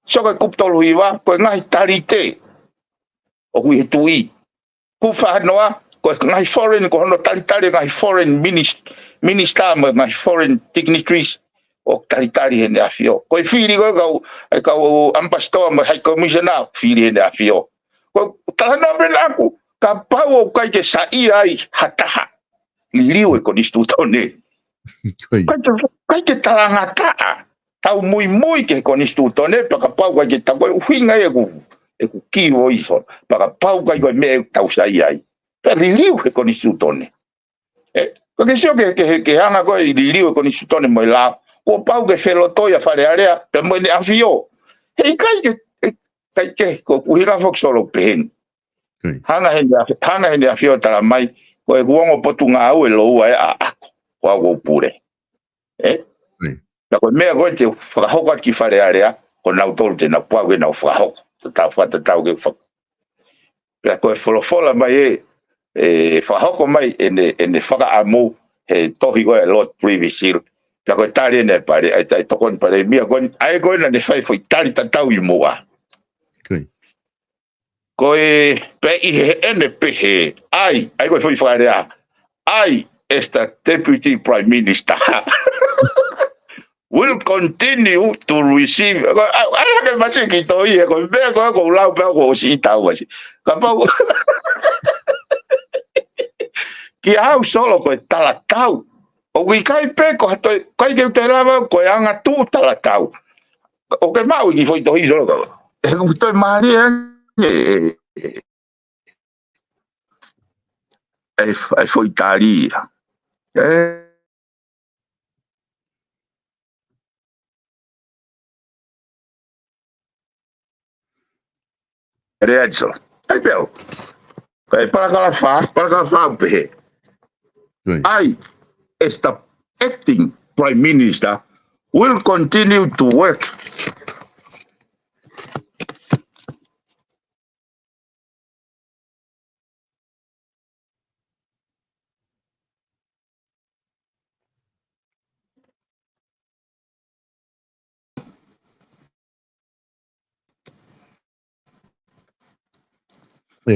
So ka kuptolo hiwa, koe ngahi tarite. O kui he tui. Ku whahanoa, koe ngahi foreign, ko hono taritari ngahi foreign minister, ngahi foreign dignitaries, o taritari hene afio. Koe whiri koe kau ambassador, hai commissioner, whiri hene afio. Koe tahana mena aku, ka pau o kai ke sai ai hataha. Liu e konistu tone. Kai ke tarangataa. Tau mui ke konistu tone, paka pau kai ke takoi uhinga e ku kiwo iso, paka pau kai koe mea tau sai ai. Pea liliu e konistu tone. Ko ke sio ke hanga koe liliu e konistu tone moi lao, ko pau ke whelotoia whare area, pe moi ne afio. Hei kai ke, ko uhinga fok solo pehen. Hanga hene afio tala mai, koe kuongo potu ngā au e loua e a ako, ko au pure. Na koe mea koe te whakahoko ki whare area, ko nau tolu te nau pau e nau whakahoko. Te tau whata tau ke whakahoko. Pea koe wholofola mai whakahoko mai e ne whakaamu he tohi koe lot previous year. Pea koe tari ene pare, ai tokon pare mia koe, ai koe na ne whai whai tari tatau I mua. Koe pe I he ene pehe, ai koe whai whakarea, ai esta Deputy Prime Minister. Will continue to receive. I have a message to you. Go loud bell go see towers. Kapau. Ki au solo ko talatau. O wi kai pe ko to kai ke te lava ko anga tu talatau. O ke mau ki foi to hi solo ko. E ko to mari e foi tari. Reaction. Ai peo. Kai para kala fa pe. I, as the acting Prime Minister, will continue to work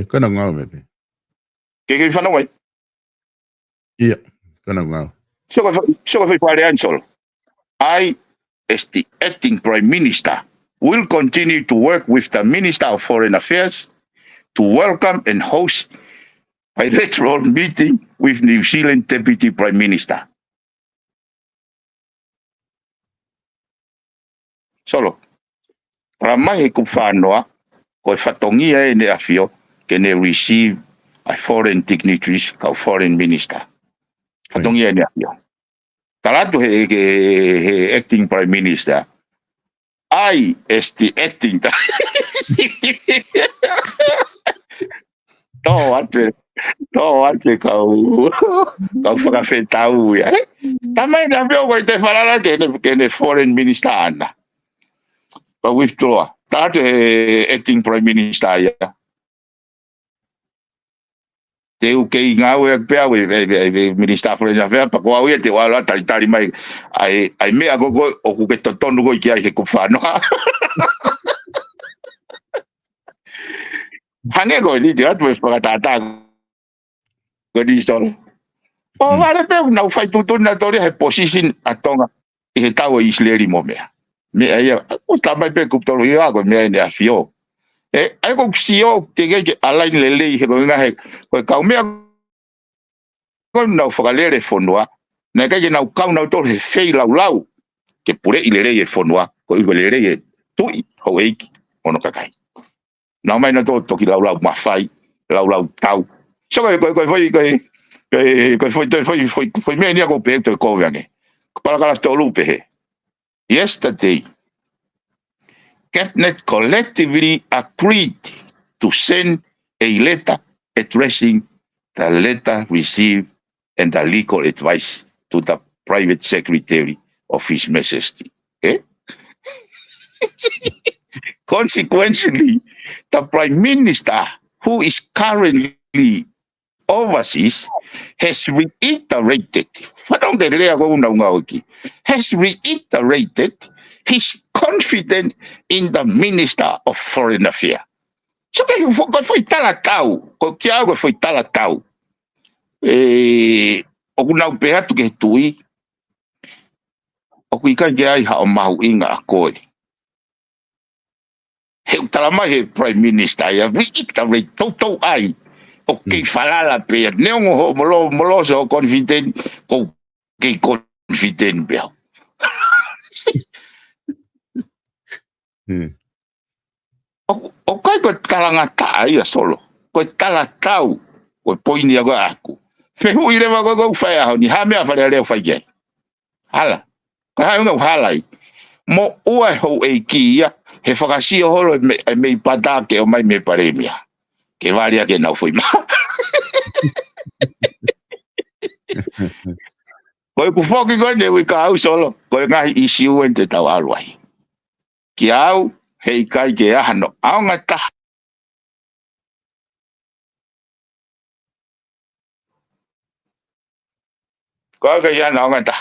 Kana ngau me pe. ke whanau. Ia, kana ngau. So ka whare ansol. I, as the acting Prime Minister, will continue to work with the Minister of Foreign Affairs to welcome and host a bilateral meeting with New Zealand Deputy Prime Minister. Solo. Ramai he kuwhanoa, koe whatongia e ne awhio, ke ne receive a foreign dignitaries, ka foreign minister. Whatongia e ne awhio. Talatu he acting Prime Minister. I, as the acting... To, atu To ate kau whakawhetau ia. Tamai na pio koe te wharara kene foreign minister ana. Pa withdraw. Tate acting prime minister ia. Te uke i ngau e pia minister foreign affairs pa koa uia te wala tari mai ai mea gogo o kuke totonu goi ki ai he kupwhanoa. Hange koe ni te atu e whakatata koe ni solo. O wale pe nau whai tutuna tori he position atonga i he tau i Isleri mo mea. Mea ia, o tamai pe kuptoro i ako mea ene a fio. Ai ko sio te ke alain lele i he koinga he koe kau mea koe nau whakalere whonua. Nai kai nau kau nau toro he whei lau ke pure i lere e whonua ko i lere e tui hau eiki ono kakai. Nau mai na toro toki lau mawhai, lau tau. So foi mea nia ko pe to ko vange. Para kala to lupe he. Yesterday, Cabinet collectively agreed to send a letter addressing the letter received and the legal advice to the private secretary of His Majesty. Consequently, the Prime Minister, who is currently overseas, has reiterated his confidence in the Minister of Foreign Affairs. So ko foi talatau, ko kia ko foi talatau. O kuna pe atu ke tui. O ku ika ke ai ha o mahu inga a koe. He utalama he Prime Minister ia reiterate tau ai. O ke falala pe neongo ho molo so confident ko ke confident bel. O kai ko kalangata ia solo. Ko talatau ko poini ako aku. Fehu ile ma ko fai a ni ha me a fale le fai ge. Hala. Ko ha nga halai. Mo ua ho e kia he whakasio holo me pata ke o mai me paremia. Ke varia ke nau foi ma. Koe ku whoki koe ne ui ka au solo. Koe ngahi isi uen te tau aluai. Ki au hei kai ke ahano. Au ngata. Koe ka iana au ngata.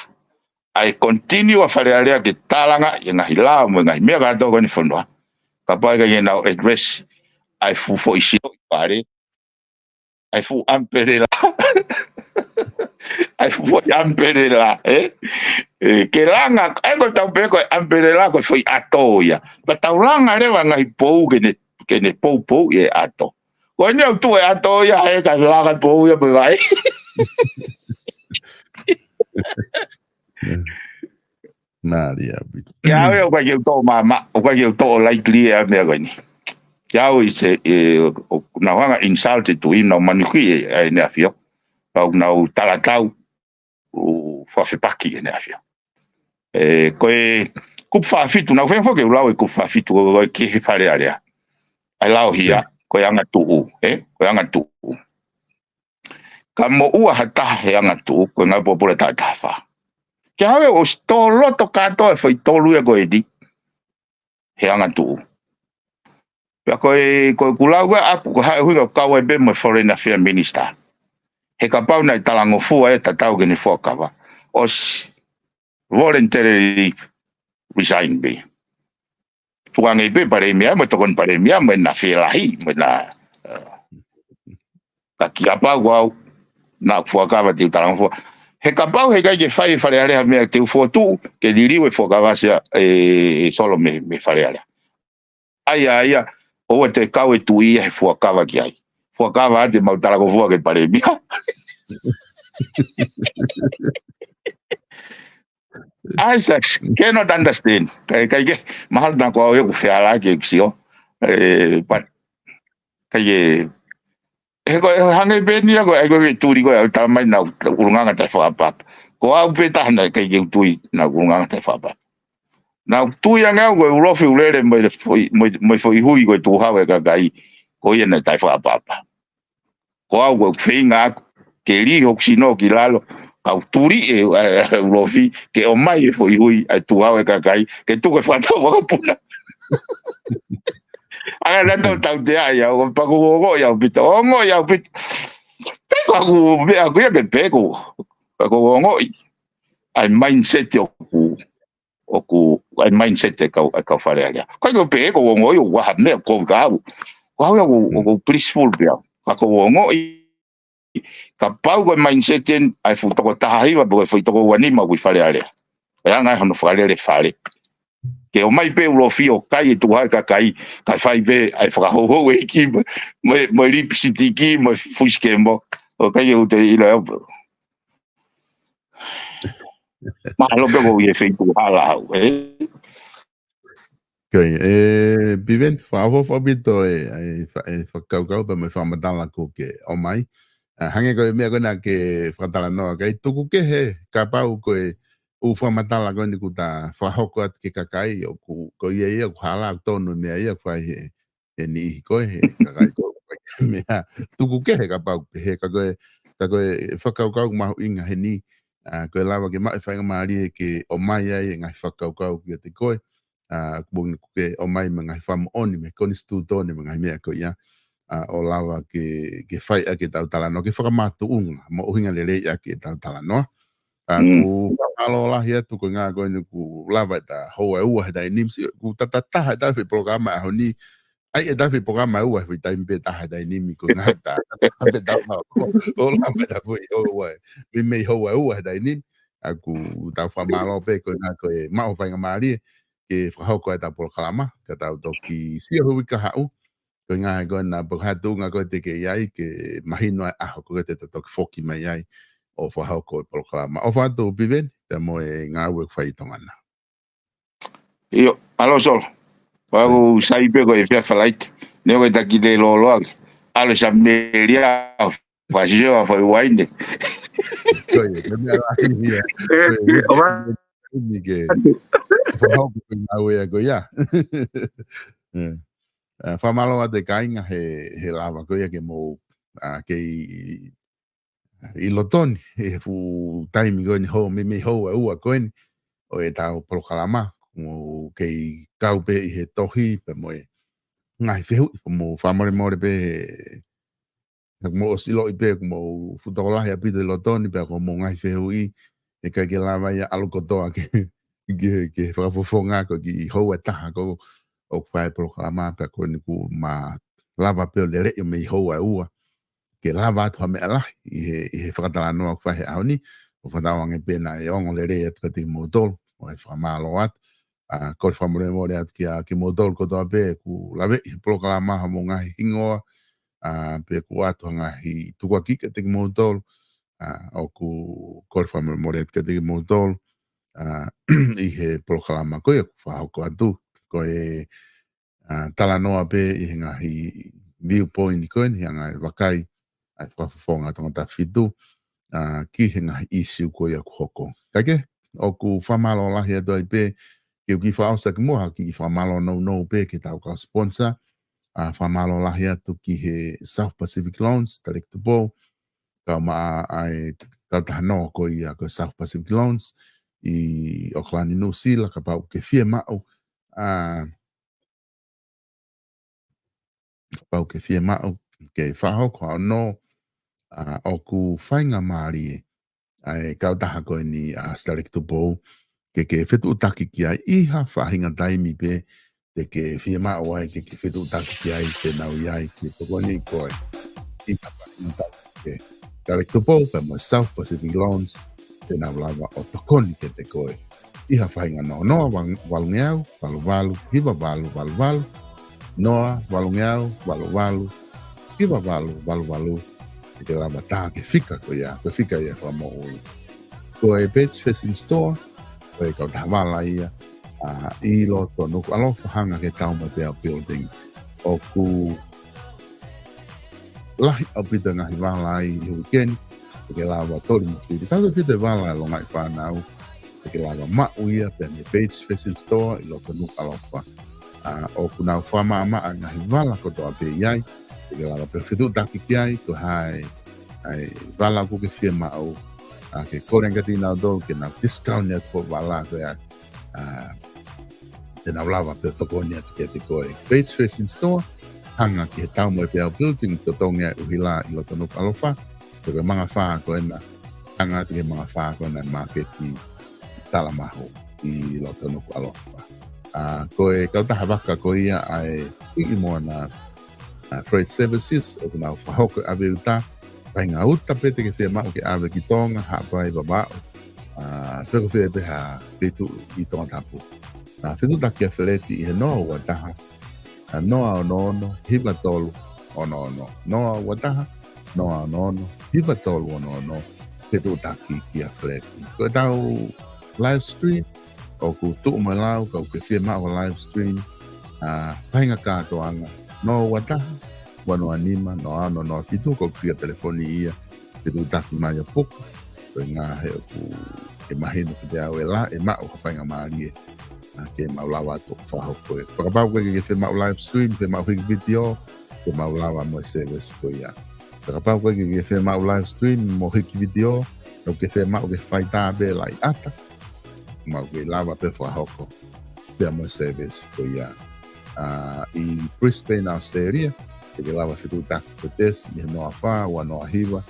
Ai continue a wharearea ke talanga i ngahi lao mo ngahi mea kato koe ni whanua. Ka pai ka iana au address. Ai fufo isi o i pare. Ai fu ampere la. Ai fu ampere la. Ke langa, ai ko tau pe ko ampere la ko foi atoia. Pa tau langa rewa ngahi pou ke ne pou e ato. Ko ni au tu e atoia e ka langa pou ia pe vai. Maria. Ya o ka ke to mama, o ka ke to likely e me ko ni. Ya o se na wanga insulted to him no manuki e ne afio. Au na talatau o fa fe paki e ne afio. Koe kupa fitu na fenfo ke lau e kupa fitu ko ke fare area. Ai lau hia koe anga tuu, koe anga tuu. Ka mo ua hata he anga tuu koe ngai popore ta tafa. Ke hawe o sto loto kato e foi tolu e koe di he anga tuu. Pea koe kulau e aku ko hae hui ka e be mo foreign affairs minister. He ka pau na talango fua e tatau ke ni fua kawa. Os voluntarily resign be. Tuang ipe pare mia mo tokon pare mia mo na felahi mo na ka kia pa wau na fuaka ba te talang fo he ka pau he ka je fai fare ale me te fo tu ke diri we fo ka va sia solo me fare ale ai o te ka we tu i he fo ka va ki ai fo ka va de mo talango fo ke pare mia. I just cannot understand. Kaya mahal na ko yung fiala ke siyo. But kaya ko hangai beni ko ay ko turi ko tamay na ulungan ta fa pap. Ko au peta na kaya tui na ulungan ta fa pap. Na tui nga ko ulofi ulere mo foi hui ko tu hawe ka kai ko ye na ta fa pap. ko au whenga ke li hok sino ki lalo kau turi e ulofi ke o mai e foi hui ai tu au e kakai ke tu ke whata waka puna aga rata tau te ai au paku o ia pita o ngo ia pita peko aku be aku ia ke peko paku o ngo ai mindset oku ai mindset e kau whare alia kai ko peko o ngo i wa me ko kau kau ia o peaceful bia paku o ngo ka pau ko mindset en ai fu to ta hi wa bo foi to wani ma wi fale ale ya nga hono fale le fale ke o mai pe lo fio kai tu ha ka kai ka fai be ai fra ho ho e ki mo li psitiki mo fu skembo o kai o te ila ma lo pe go ye fe tu hala e Kai, Piven, whaafo bito whakaukau pa me whamatala ko ke o mai. Hange koe mea koe ke whakatala noa kai tuku ke he ka pau koe u whamatala koe ni kuta whahoko at ke kakai o ko ia ku hala tonu mea ia ku whai he ni koe he kakai koe mea tuku ke he ka pau he ka koe whakaukau mahu inga he ni koe lawa ke mai whainga maari ke o mai ai ngai whakaukau ki te koe kubung ke o mai mga fam oni me konstituto ni mga mea ko ia o lawa ke fai a ke tau talano ke whakamatu unga mo uhinga lele ia ke tau talano ku alo la hia tu ko ngā koe ni ku lawa ta hoa ua he tai nimsi ku tatataha tau fi programa a honi ai e tau fi programa ua fi tai mpe taha tai nimi ku ngā ta pe tau o lawa ta fui ua mi mei hoa ua he tai nimi aku tau whamalo pe ko ngā koe mao whainga maari ke whahoko e tapo kalama, ka tau toki sia hui ka hau, ko ngā koe nā pakatu ngā koe te ke iai, ke mahino ai aho koe te toki whoki mai ai, o whahoko e polo kalama. O whatu Piven, te mo e ngā ue kwhai tongana. Io, alo sol, wau saipe koe whia whalaite, neo koe taki le loloa, alo sa meria, whasio a whai waine. Koe, te mea lai nia. Koe, whahoko e ngā ue a koe ia. Whamalo a te kainga he lawa koe ke mo ke i lotoni e fu taimi koe ni ho me ho a ua koe ni o e tau polokalama mo ke i kaupe i he tohi pe mo e ngai whihu mo whamore more pe mo o silo i pe mo futokolahi a pito i lotoni pe ko mo ngai whihu i e kai ke lawa ia alukotoa ke whakafofonga ko ki ho a taha ko o whae polokalama pe ko ni ku ma lava pe o le rei me i ho a ua ke lava atu hame alahi i he whakatala noa ku whahe au ni o whatawange pēnā e ongo le rei atu ka te motol o e whamalo atu ko le whamore more atu ki motol ko toa pē ku lawe i polokalama ha mo ngahi hingoa pe ku atu ngahi tukua kika te motol o ku ko le whamore more atu ka te motol i he polokalama koe ku whahoko atu ko e tala noa pe i ngahi viewpoint koe ni hanga wakai ai whawhonga tangata whitu ki he ngahi issue koe aku hoko. Take, o ku whamalo lahi atu ai pe ki uki whaosa ki moha ki whamalo no pe ki tau kau sponsor whamalo lahi atu ki he South Pacific Loans Delectable kau maa ai kau taha noa koe i ako South Pacific Loans i Auckland New Zealand ka pau ke fia mao pau ke fia mao ke whahoko au no o ku whainga maari e ai kau taha koe ni Delectable ke whetu utaki ki ai iha whahinga taimi pe te ke fia mao ai ke whetu utaki ki ai te nau iai ke tokoni koe iha whahinga taimi ke Delectable pe mo South Pacific Loans te nau lava o tokoni ke te koe iha whahinga noa walungeau, walu hiva walu noa, walu hiva walu ke lava taha ke fika ko ia, ke fika ia whamo ui. Ko e Pets Facing Store, ko e kau taha wala ia, i loto nuku alofa hanga ke tau ma te au building, o ku lahi au pita ngahi wala i weekend, ke lava tori mo whiri. Kau pita wala longa i whanau, ke lava mau ia, pe me Pets Facing Store, i loto nuku alofa. O ku nau whama ngahi wala koto a pe iai, ke lava pe fitu taki kiai ko hai ai vala ku ke fia mau ke korenga tina do ke na discount net ko vala ko ya te na lava pe toko net ke te koe Fates Fresh in Store hanga ke tau mo te building to tonga uhila I loto no alofa ko ke manga fa ko na hanga te mga fa ko na market I talamaho I loto no alofa ko e kauta havaka ko ia ai singi mo na freight services o na fa hoko aveuta painga uta pete ke fema o ke ave ki tonga ha pai baba pego fe be ha petu I tonga tapu fitu takia feleti I no wataha noa no hiba tolu ono noa wataha noa no hiba tolu ono petu taki kia feleti ko tau live stream o ku tu malau ko ke fema o live stream painga ka toanga no wataha wano anima no fitu ko fia telefoni ia petu taki maya poku ko nga he ku e mahino ke au ela e ma o painga malie ke maulawa to fa ko ko ba ko ke fe mau live stream fe mau video ke maulawa mo service ko ya ko ba ko ke fe mau live stream mo video o ke fe mau ke faita be lai ata mau ke lava pe fa ko pe mo service ko ya I Brisbane Australia ke lava fitu ta tes ye no afa wa no hiva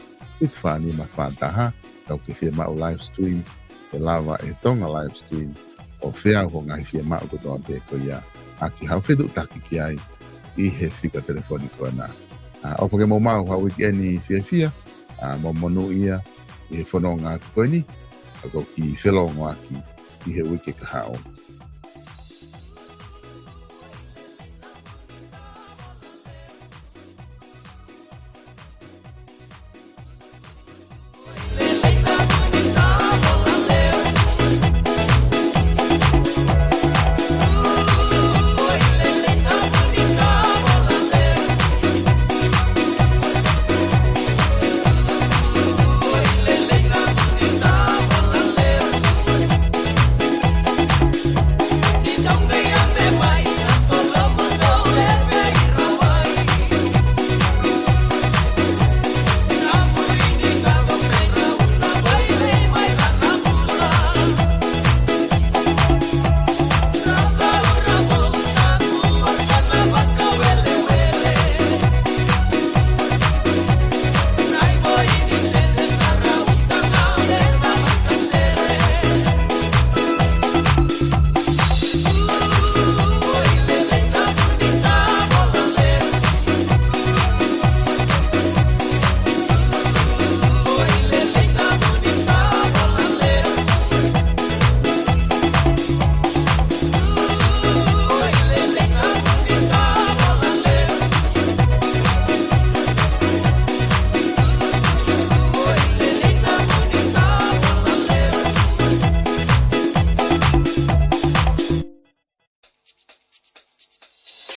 it fa ni ma fa ta o ke fe mau live stream ke lava e tonga live stream o fea ho ngai fia ma ko don te ko ia aki ha fetu taki ki ai I he fika telefonico na o porque mo ma ho weekend I fia mo monu ia e fononga ko ni ko ki felo ngaki I he wiki ka hao